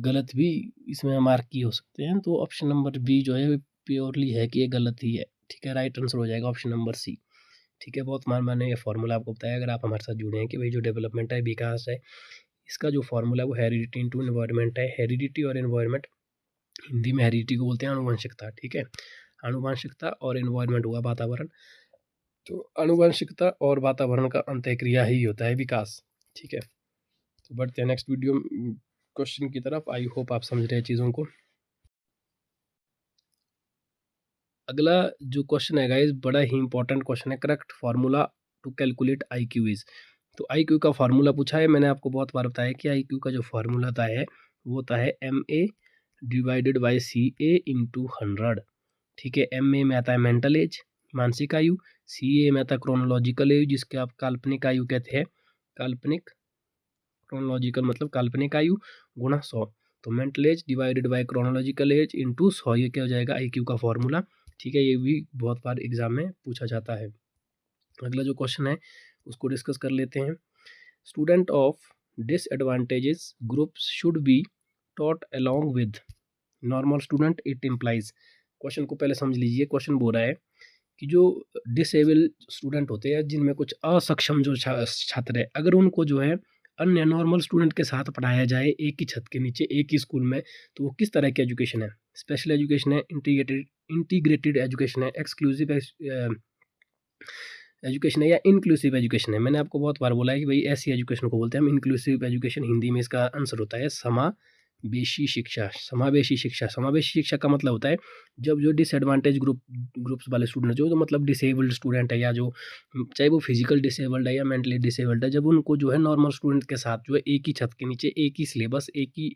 गलत भी इसमें मार्क किए हो सकते हैं, तो ऑप्शन नंबर बी जो है प्योरली है कि ये गलत ही है, ठीक है। राइट आंसर हो जाएगा ऑप्शन नंबर सी, ठीक है। बहुत मैंने ये फॉर्मूला आपको बताया, अगर आप हमारे साथ जुड़े हैं, कि भाई जो डेवलपमेंट है, विकास है, इसका जो फॉर्मूला है वो हेरिडिटी इंटू इन्वायरमेंट है। हेरिडिटी और इन्वायरमेंट, हिंदी में हेरिडिटी को बोलते हैं आनुवंशिकता, ठीक है। आनुवंशिकता और इन्वायरमेंट हुआ वातावरण, तो आनुवंशिकता और वातावरण का अंतःक्रिया ही होता है विकास, ठीक है। तो बढ़ते हैं नेक्स्ट वीडियो क्वेश्चन की तरफ। आई होप आप समझ रहे हैं चीज़ों को। अगला जो क्वेश्चन है गाइस, बड़ा ही इंपॉर्टेंट क्वेश्चन है। Correct formula to calculate IQ is. तो IQ का फार्मूला पूछा है, मैंने आपको बहुत बार बताया कि IQ का जो फार्मूला होता है वो होता है MA divided by CA into 100, ठीक है। MA में आता है मेंटल एज, मानसिक आयु। CA में आता है क्रोनोलॉजिकल एज, जिसके आप काल्पनिक आयु कहते हैं। काल्पनिक, क्रोनोलॉजिकल मतलब काल्पनिक आयु, गुणा 100। तो mental as divided by chronological age into 100, ये क्या हो जाएगा? IQ का फॉर्मूला, ठीक है। ये भी बहुत बार एग्जाम में पूछा जाता है। अगला जो क्वेश्चन है उसको डिस्कस कर लेते हैं। Student of disadvantages groups should be taught along with normal student, it implies. Question को पहले समझ लीजिए। क्वेश्चन बोल रहा है कि जो डिसेबल स्टूडेंट होते हैं, जिनमें कुछ असक्षम जो छात्र है, अगर उनको जो है अन्य नॉर्मल स्टूडेंट के साथ पढ़ाया जाए एक ही छत के नीचे, एक ही स्कूल में, तो वो किस तरह की एजुकेशन है? स्पेशल एजुकेशन है, इंटीग्रेटेड एजुकेशन है, एक्सक्लूसिव एजुकेशन है, या इंक्लूसिव एजुकेशन है? मैंने आपको बहुत बार बोला है कि भाई ऐसी एजुकेशन को बोलते हैं हम इंक्लूसिव एजुकेशन। हिंदी में इसका आंसर होता है समावेशी शिक्षा। समावेशी शिक्षा, समावेशी शिक्षा का मतलब होता है जब जो डिसएडवांटेज ग्रुप्स वाले स्टूडेंट जो मतलब डिसेबल्ड स्टूडेंट है, या जो चाहे वो फिजिकल डिसेबल्ड है या मेंटली डिसेबल्ड है, जब उनको जो है नॉर्मल स्टूडेंट के साथ जो है एक ही छत के नीचे, एक ही सिलेबस, एक ही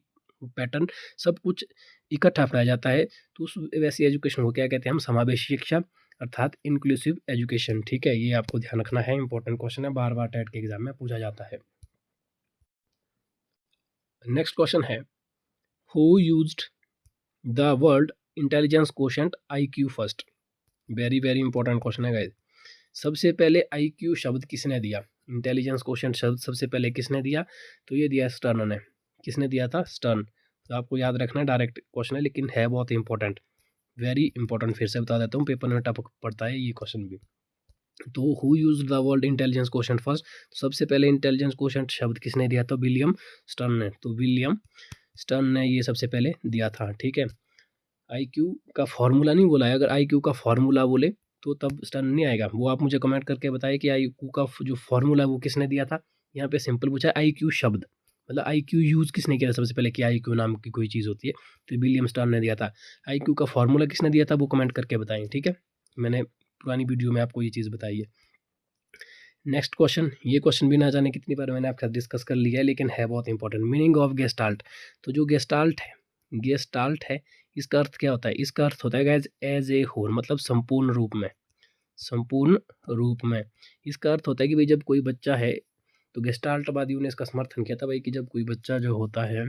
पैटर्न, सब कुछ इकट्ठा पढ़ाया जाता है, तो उस वैसी एजुकेशन को क्या कहते हैं हम? समावेशी शिक्षा, अर्थात इंक्लूसिव एजुकेशन, ठीक है। ये आपको ध्यान रखना है, इंपॉर्टेंट क्वेश्चन है, बार बार टेट के एग्जाम में पूछा जाता है। नेक्स्ट क्वेश्चन है, who used the word intelligence quotient IQ first? Very very important question है गाइस। सबसे पहले IQ शब्द किसने दिया? इंटेलिजेंस क्वोशेंट शब्द सबसे पहले किसने दिया? तो ये दिया स्टर्न ने। किसने दिया था? स्टर्न। तो आपको याद रखना है, डायरेक्ट क्वेश्चन है लेकिन है बहुत इंपॉर्टेंट, वेरी इंपॉर्टेंट। फिर से बता देता हूँ, पेपर में टपक पड़ता है ये क्वेश्चन भी। तो who use the word intelligence question first, सबसे पहले इंटेलिजेंस क्वेश्चन शब्द किसने दिया था, विलियम स्टर्न ने। तो विलियम स्टर्न ने ये सबसे पहले दिया था, ठीक है। आईक्यू का फॉर्मूला नहीं बोला है, अगर आईक्यू का फॉर्मूला बोले तो तब स्टर्न नहीं आएगा। वो आप मुझे कमेंट करके बताइए कि आईक्यू का जो फॉर्मूला है वो किसने दिया था। यहाँ पे सिंपल पूछा है आईक्यू शब्द, मतलब आईक्यू यूज किसने किया था सबसे पहले, कि आईक्यू नाम की कोई चीज़ होती है, तो विलियम स्टर्न ने दिया था। आईक्यू का फॉर्मूला किसने दिया था वो कमेंट करके बताएं, ठीक है। मैंने पुरानी वीडियो में आपको ये चीज़ बताई है। नेक्स्ट क्वेश्चन, ये क्वेश्चन भी ना जाने कितनी बार मैंने आपके साथ डिस्कस कर लिया है, लेकिन है बहुत इंपॉर्टेंट। मीनिंग ऑफ गेस्टाल्ट, तो जो गेस्टाल्ट है इसका अर्थ क्या होता है, इसका अर्थ होता है गाइस एज ए होल, मतलब संपूर्ण रूप में, संपूर्ण रूप में। इसका अर्थ होता है कि भाई जब कोई बच्चा है, तो गेस्टाल्टवादियों ने इसका समर्थन किया था भाई कि जब कोई बच्चा जो होता है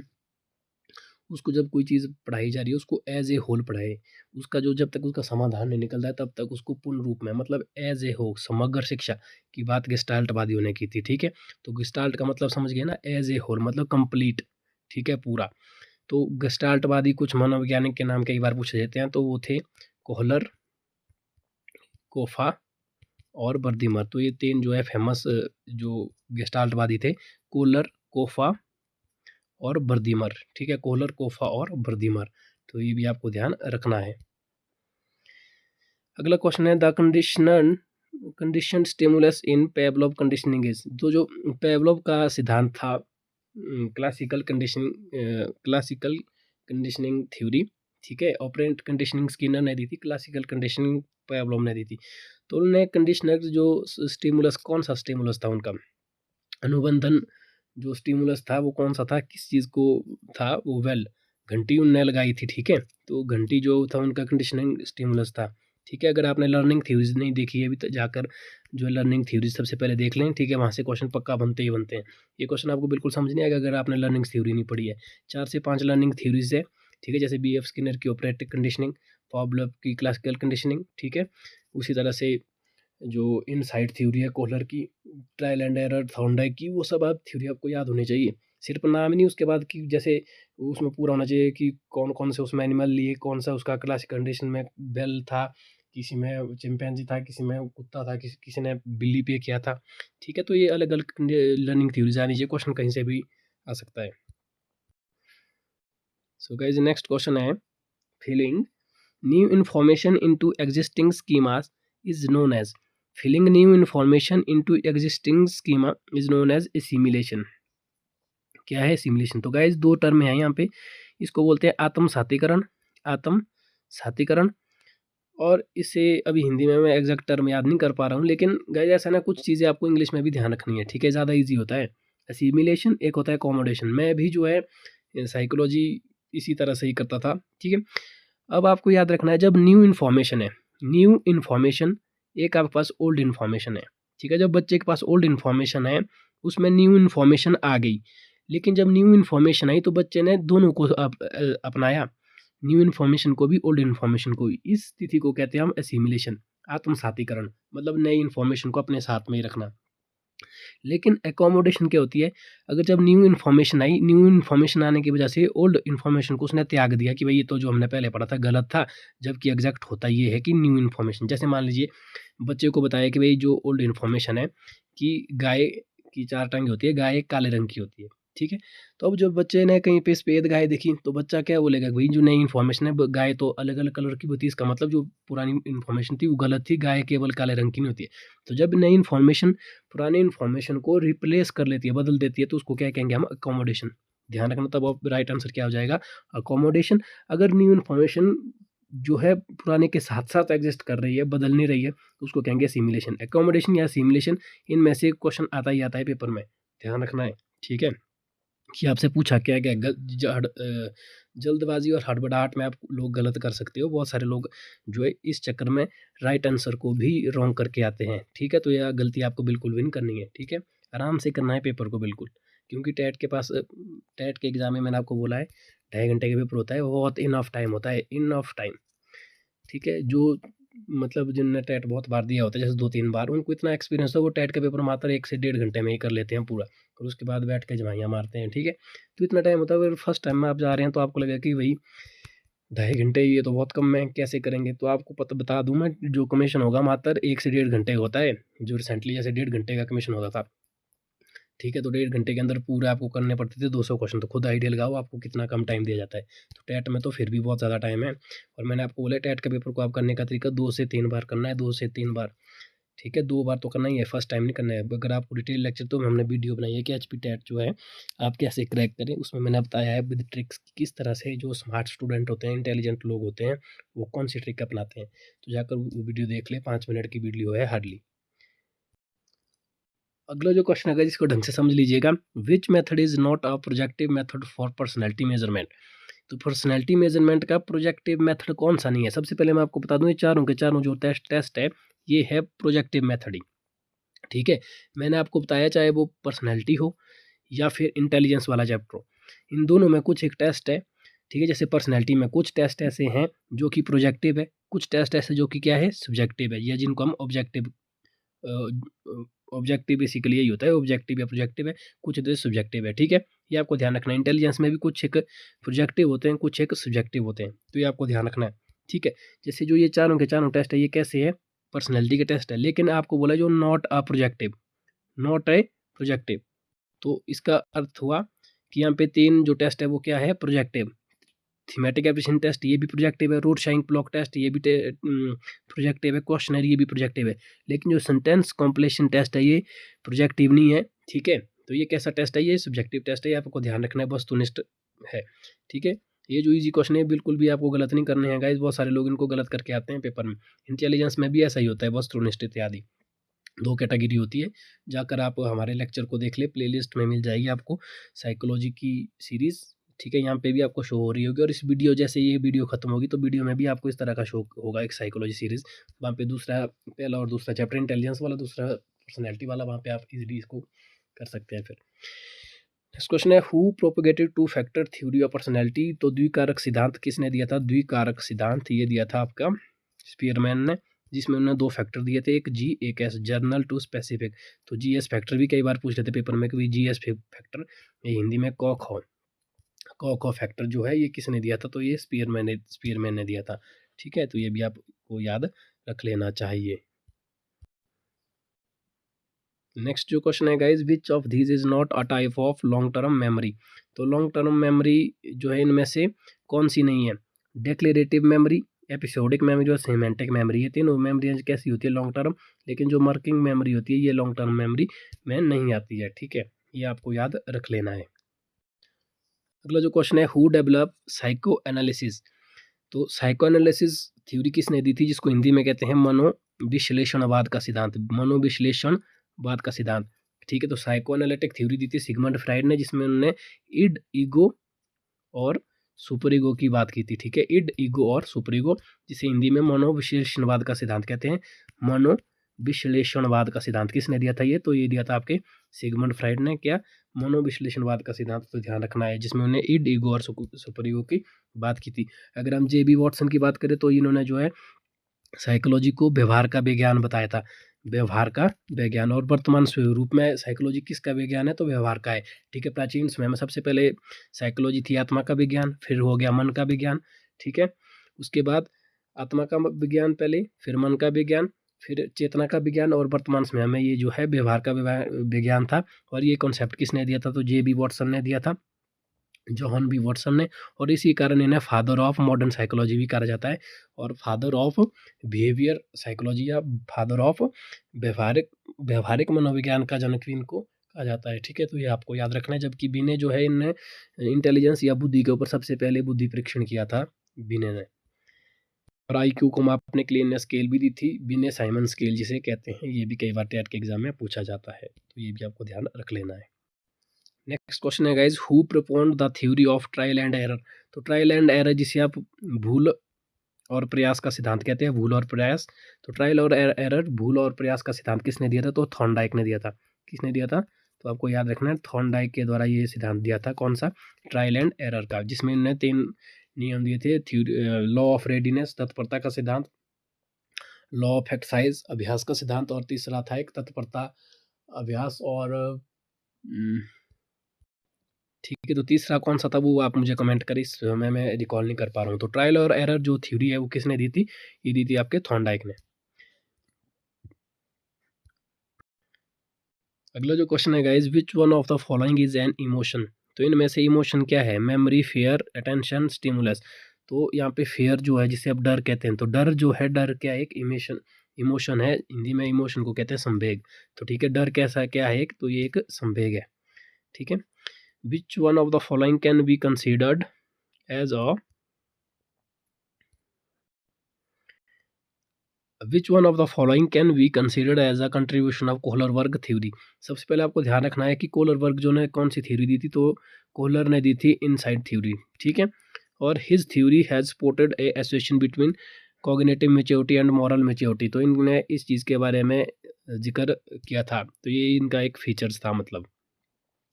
उसको जब कोई चीज़ पढ़ाई जा रही है उसको एज ए होल पढ़ाए, उसका जो जब तक उसका समाधान नहीं निकलता है तब तक उसको पूर्ण रूप में, मतलब एज ए हो, समग्र शिक्षा की बात गेस्टाल्टवादियों ने की थी, ठीक है। तो गेस्टाल्ट का मतलब समझ गए ना, एज ए होल मतलब कंप्लीट, ठीक है, पूरा। तो गेस्टाल्टवादी कुछ मनोवैज्ञानिक के नाम कई बार पूछे जाते हैं, तो वो थे कोहलर, कोफा और बर्दिमर। तो ये तीन जो है फेमस जो गेस्टाल्टवादी थे, कोहलर, कोफा और बर्दिमर, ठीक है, कोहलर, कोफा और बर्दिमर। तो ये भी आपको ध्यान रखना है। अगला क्वेश्चन है the condition stimulus in Pavlov conditioning is. तो जो पेवलोव का सिद्धांत था, क्लासिकल कंडीशनिंग थ्योरी, ठीक है, ऑपरेंट कंडीशनिंग स्किनर ने दी थी, क्लासिकल कंडीशनिंग पेवलोव ने दी थी। तो उन्होंने कंडीशनर जो स्टिमुलस, कौन सा स्टिमुलस था उनका, अनुबंधन जो स्टिमुलस था वो कौन सा था, किस चीज़ को था, वो वेल, घंटी उनने लगाई थी, ठीक है। तो घंटी जो था उनका कंडीशनिंग स्टिमुलस था, ठीक है। अगर आपने लर्निंग थ्योरीज नहीं देखी है अभी तो जाकर जो लर्निंग थ्योरीज सबसे पहले देख लें, ठीक है, वहाँ से क्वेश्चन पक्का बनते ही बनते हैं। ये क्वेश्चन आपको बिल्कुल समझ नहीं आएगा अगर आपने लर्निंग थ्योरी नहीं पढ़ी है। 4 से 5 लर्निंग थ्योरीज है, ठीक है, जैसे BF स्किनर की ऑपरेटिव कंडीशनिंग, पॉवलोव की क्लासिकल कंडीशनिंग, ठीक है। उसी तरह से जो इनसाइड थ्योरी है कोहलर की, ट्रायल एंड एरर थॉर्नडाइक की, वो सब आप थ्योरी आपको याद होनी चाहिए, सिर्फ नाम ही नहीं, उसके बाद कि जैसे उसमें पूरा होना चाहिए कि कौन कौन से उसमें एनिमल लिए, कौन सा उसका क्लासिक कंडीशन में बेल था, किसी में चिंपैंजी था, किसी में कुत्ता था, किसी ने बिल्ली पे किया था, ठीक है। तो ये अलग अलग लर्निंग थ्योरीज आनी चाहिए, क्वेश्चन कहीं से भी आ सकता है। सो गाइस नेक्स्ट क्वेश्चन है filling new information into existing schemas is known as, filling new information into existing schema is known as assimilation. क्या है सिमुलेशन, तो गाइज दो टर्म है यहाँ पे, इसको बोलते हैं आत्म सातीकरण, आत्म सातीकरण, और इसे अभी हिंदी में मैं एग्जैक्ट टर्म याद नहीं कर पा रहा हूँ, लेकिन गाइज ऐसा ना कुछ चीज़ें आपको इंग्लिश में भी ध्यान रखनी है, ठीक है, ज़्यादा ईजी होता है। एसिमिलेशन एक होता है अकोमोडेशन, मैं भी जो है साइकोलॉजी इसी तरह से ही करता था, ठीक है। अब आपको याद रखना है जब न्यू इन्फॉर्मेशन है, न्यू इन्फॉर्मेशन, एक आपके पास ओल्ड इन्फॉर्मेशन है, ठीक है, जब बच्चे के पास ओल्ड इन्फॉर्मेशन है उसमें न्यू इन्फॉर्मेशन आ गई, लेकिन जब न्यू इन्फॉर्मेशन आई तो बच्चे ने दोनों को अपनाया, न्यू इन्फॉर्मेशन को भी ओल्ड इन्फॉर्मेशन को भी। इस स्थिति को कहते हैं हम एसिमिलेशन, आत्मसातीकरण, मतलब नई इन्फॉर्मेशन को अपने साथ में ही रखना। लेकिन एकोमोडेशन क्या होती है, अगर जब न्यू इन्फॉर्मेशन आई, न्यू इन्फॉर्मेशन आने की वजह से ओल्ड इन्फॉर्मेशन को उसने त्याग दिया कि भाई ये तो जो हमने पहले पढ़ा था गलत था, जबकि एग्जैक्ट होता ये है कि न्यू इन्फॉर्मेशन, जैसे मान लीजिए बच्चे को बताया कि भाई जो ओल्ड इन्फॉर्मेशन है कि गाय की 4 टांगें होती है, गाय काले रंग की होती है, ठीक है। तो अब जब बच्चे ने कहीं पे सफ़ेद गाय देखी तो बच्चा क्या बोलेगा, भाई जो नई इन्फॉर्मेशन है गाय तो अलग अलग कलर की होती है, इसका मतलब जो पुरानी इन्फॉर्मेशन थी वो गलत थी, गाय केवल काले रंग की नहीं होती है। तो जब नई इन्फॉर्मेशन पुरानी इन्फॉर्मेशन को रिप्लेस कर लेती है, बदल देती है, तो उसको क्या कहेंगे हम, अकोमोडेशन। ध्यान रखना, तब अब राइट आंसर क्या हो जाएगा, अकोमोडेशन। अगर न्यू इन्फॉर्मेशन जो है पुराने के साथ साथ एग्जिस्ट कर रही है, बदल नहीं रही है, तो उसको कहेंगे सिमुलेशन। एकोमोडेशन या सिमुलेशन, इनमें से क्वेश्चन आता ही आता है पेपर में, ध्यान रखना है, ठीक है। कि आपसे पूछा क्या क्या जल्दबाजी और हड़बड़ाहट में आप लोग गलत कर सकते हो, बहुत सारे लोग जो है इस चक्कर में राइट आंसर को भी रॉन्ग करके आते हैं, ठीक है। तो यह गलती आपको बिल्कुल भी नहीं करनी है, ठीक है, आराम से करना है पेपर को बिल्कुल, क्योंकि टैट के एग्जाम में मैंने आपको बोला है 2.5 घंटे का पेपर होता है, वो बहुत इनफ टाइम होता है, इनफ टाइम, ठीक है। जो मतलब जिनने टैट बहुत बार दिया होता है, जैसे 2-3 बार, उनको इतना एक्सपीरियंस हो, वो टैट का पेपर मात्र 1 से 1.5 घंटे में ही कर लेते हैं पूरा, और उसके बाद बैठ के जवाइयाँ मारते हैं, ठीक है। तो इतना टाइम होता है, अगर फर्स्ट टाइम में आप जा रहे हैं तो आपको लगेगा कि भाई 2.5 घंटे ये तो बहुत कम है, कैसे करेंगे? तो आपको पता बता दूँ मैं, जो कमीशन होगा मात्र 1 से 1.5 घंटे का होता है, जो रिसेंटली जैसे 1.5 घंटे का कमीशन होता था, ठीक है? तो 1.5 घंटे के अंदर पूरे आपको करने पड़ते थे 200 क्वेश्चन, तो खुद आइडिया लगाओ आपको कितना कम टाइम दिया जाता है। तो टेट में तो फिर भी बहुत ज़्यादा टाइम है, और मैंने आपको बोला टेट के पेपर को आप करने का तरीका 2 से 3 बार करना है, 2 से 3 बार, ठीक है? 2 बार तो करना ही है, फर्स्ट टाइम नहीं करना है। अगर आपको डिटेल लेक्चर तो हमने वीडियो बनाई है कि एचपी टेट जो है आप कैसे क्रैक करें, उसमें मैंने बताया है विद ट्रिक्स किस तरह से जो स्मार्ट स्टूडेंट होते हैं, इंटेलिजेंट लोग होते हैं, वो कौन सी ट्रिक अपनाते हैं। तो जाकर वो वीडियो देख लें, 5 मिनट की वीडियो है हार्डली। अगला जो क्वेश्चन है इसको ढंग से समझ लीजिएगा। Which method is not a projective method for personality measurement? तो पर्सनैलिटी मेजरमेंट का प्रोजेक्टिव मेथड कौन सा नहीं है? सबसे पहले मैं आपको बता दूं, ये चारों के चारों जो टेस्ट है ये है प्रोजेक्टिव मेथड ही, ठीक है? मैंने आपको बताया चाहे वो पर्सनैलिटी हो या फिर इंटेलिजेंस वाला चैप्टर हो, इन दोनों में कुछ एक टेस्ट है, ठीक है? जैसे पर्सनैलिटी में कुछ टेस्ट ऐसे हैं जो कि प्रोजेक्टिव है, कुछ टेस्ट ऐसे जो कि क्या है, सब्जेक्टिव है, या जिनको हम ऑब्जेक्टिव ऑब्जेक्टिव बेसिकली यही होता है, ऑब्जेक्टिव या प्रोजेक्टिव है, कुछ तो सब्जेक्टिव है, ठीक है? ये आपको ध्यान रखना है। इंटेलिजेंस में भी कुछ एक प्रोजेक्टिव होते हैं, कुछ एक सब्जेक्टिव होते हैं, तो ये आपको ध्यान रखना है, ठीक है? जैसे जो ये चारों के चारों टेस्ट है, ये कैसे है, पर्सनैलिटी के टेस्ट है, लेकिन आपको बोला जो not a projective, not a projective, तो इसका अर्थ हुआ कि यहाँ पे 3 जो टेस्ट है वो क्या है, प्रोजेक्टिव। थीमेटिक एप्रीशिएशन टेस्ट ये भी प्रोजेक्टिव है, रोड-शाइंग ब्लॉक टेस्ट ये भी प्रोजेक्टिव है, क्वेश्चनर ये भी प्रोजेक्टिव है, लेकिन जो सेंटेंस कॉम्प्लीशन टेस्ट है ये प्रोजेक्टिव नहीं है, ठीक है? तो ये कैसा टेस्ट है, ये सब्जेक्टिव टेस्ट है, ये आपको ध्यान रखना है, वस्तुनिष्ठ है, ठीक है? ये जो ईजी क्वेश्चन है बिल्कुल भी आपको गलत नहीं करने हैं गाइस, बहुत सारे लोग इनको गलत करके आते हैं पेपर में। इंटेलिजेंस में भी ऐसा ही होता है, वस्तुनिष्ठ इत्यादि 2 कैटेगरी होती है। जाकर आप हमारे लेक्चर को देख लें, प्लेलिस्ट में मिल जाएगी आपको साइकोलॉजी की सीरीज़, ठीक है? यहाँ पे भी आपको शो हो रही होगी, और इस वीडियो जैसे ये वीडियो खत्म होगी तो वीडियो में भी आपको इस तरह का शो होगा एक साइकोलॉजी सीरीज़। वहाँ पे दूसरा, पहला और दूसरा चैप्टर इंटेलिजेंस वाला, दूसरा पर्सनैलिटी वाला, वहाँ पे आप इज़िली इसको कर सकते हैं फिर। नेक्स्ट क्वेश्चन है, who propagated two factor theory of personality? तो द्विकारक सिद्धांत किसने दिया था? द्विकारक सिद्धांत ये दिया था आपका स्पीयरमैन ने, जिसमें उन्होंने 2 फैक्टर दिए थे, एक जी एक एस, जर्नल टू स्पेसिफिक। तो जीएस फैक्टर भी कई बार पूछ लेते पेपर में, कभी जीएस फैक्टर, ये हिंदी में कॉ फैक्टर जो है ये किसने दिया था? तो ये स्पीयरमैन ने दिया था, ठीक है? तो ये भी आपको याद रख लेना चाहिए। नेक्स्ट जो क्वेश्चन है guys, which of these is not a type of long term memory? तो लॉन्ग टर्म मेमोरी जो है इनमें से कौन सी नहीं है? डिक्लेरेटिव मेमोरी, एपिसोडिक मेमोरी और सिमेंटिक मेमोरी, ये तीनों मेमोरी कैसी होती है, लॉन्ग टर्म, लेकिन जो वर्किंग मेमोरी होती है ये लॉन्ग टर्म मेमोरी में नहीं आती है, ठीक है? ये आपको याद रख लेना है। अगला जो क्वेश्चन है, हु डेवलप साइको एनालिसिस? तो साइको एनालिसिस थ्योरी किसने दी थी, जिसको हिंदी में कहते हैं मनोविश्लेषणवाद का सिद्धांत, मनोविश्लेषणवाद का सिद्धांत, ठीक है? तो साइको एनालिटिक थ्योरी दी थी सिगमंड फ्राइड ने, जिसमें उन्होंने इड, ईगो और सुपर ईगो की बात की थी, ठीक है? इड, ईगो और सुपर ईगो, जिसे हिंदी में मनोविश्लेषणवाद का सिद्धांत कहते हैं। मनोविश्लेषणवाद का सिद्धांत किसने दिया था? ये तो ये दिया था आपके सिगमंड फ्राइड ने। क्या? मनोविश्लेषणवाद का सिद्धांत, तो ध्यान रखना है, जिसमें उन्होंने इड, ईगो और सुपर ईगो की बात की थी। अगर हम जे बी वॉटसन की बात करें तो इन्होंने जो है साइकोलॉजी को व्यवहार का विज्ञान बताया था, व्यवहार का विज्ञान, और वर्तमान स्वरूप में साइकोलॉजी किसका विज्ञान है? तो व्यवहार का है, ठीक है? प्राचीन समय में सबसे पहले साइकोलॉजी थी आत्मा का विज्ञान, फिर हो गया मन का विज्ञान, ठीक है? उसके बाद आत्मा का विज्ञान पहले, फिर मन का विज्ञान, फिर चेतना का विज्ञान, और वर्तमान समय में ये जो है व्यवहार का विज्ञान था। और ये कॉन्सेप्ट किसने दिया था? तो जे बी वॉटसन ने दिया था, जॉन बी वॉटसन ने, और इसी कारण इन्हें फादर ऑफ मॉडर्न साइकोलॉजी भी कहा जाता है, और फादर ऑफ बिहेवियर साइकोलॉजी या फादर ऑफ व्यवहारिक व्यवहारिक मनोविज्ञान का जनक भी इनको कहा जाता है, ठीक है? तो ये आपको याद रखना है। जबकि बिने जो है इनने इंटेलिजेंस या बुद्धि के ऊपर सबसे पहले बुद्धि परीक्षण किया था, बिने ने। और आईक्यू को मापने के लिए इन्हें स्केल भी दी थी, बिने साइमन स्केल जिसे कहते हैं, ये भी कई बार टेट के एग्जाम में पूछा जाता है, तो ये भी आपको ध्यान रख लेना है। नेक्स्ट क्वेश्चन है guys, who propound the theory of trial and error? तो ट्रायल एंड एरर जिसे आप भूल और प्रयास का सिद्धांत कहते हैं, भूल और प्रयास। तो ट्रायल और एरर, भूल और प्रयास का सिद्धांत किसने दिया था? तो थॉर्नडाइक ने दिया था। किसने दिया था? तो आपको याद रखना है, थॉर्नडाइक के द्वारा ये सिद्धांत दिया था, कौन सा? ट्रायल एंड एरर का, जिसमें इन्होंने 3 नियम दिए थे, थ्योरी, लॉ ऑफ रेडीनेस, तत्परता का सिद्धांत, लॉ ऑफ एक्सरसाइज, अभ्यास का सिद्धांत, और तीसरा था एक तत्परता, अभ्यास और ठीक है, तो तीसरा कौन सा था वो आप मुझे कमेंट करें, इस समय मैं रिकॉल नहीं कर पा रहा हूँ। तो ट्रायल और एरर जो थ्योरी है वो किसने दी थी, ये दी थी आपके थॉर्नडाइक ने। अगला जो क्वेश्चन है guys, which one of the following is an emotion. तो इनमें से इमोशन क्या है, मेमोरी, फियर, अटेंशन, स्टिमुलस। तो यहाँ पे फियर जो है जिसे आप डर कहते हैं, तो डर जो है, डर क्या है, एक इमोशन, इमोशन है, हिंदी में इमोशन को कहते हैं संवेग। तो ठीक है, डर कैसा क्या है, एक तो ये एक संवेग है। ठीक है, which one of the following can be considered as a, which one of the following can be considered as a contribution of Kohlberg theory. सबसे पहले आपको ध्यान रखना है कि कोहलर वर्ग जो ने कौन सी थ्योरी दी थी, तो कोहलर ने दी थी इनसाइड थ्योरी। ठीक है, और his theory has supported A association between cognitive maturity and moral maturity. तो इनने इस चीज़ के बारे में जिक्र किया था, तो ये इनका एक फीचर्स था मतलब।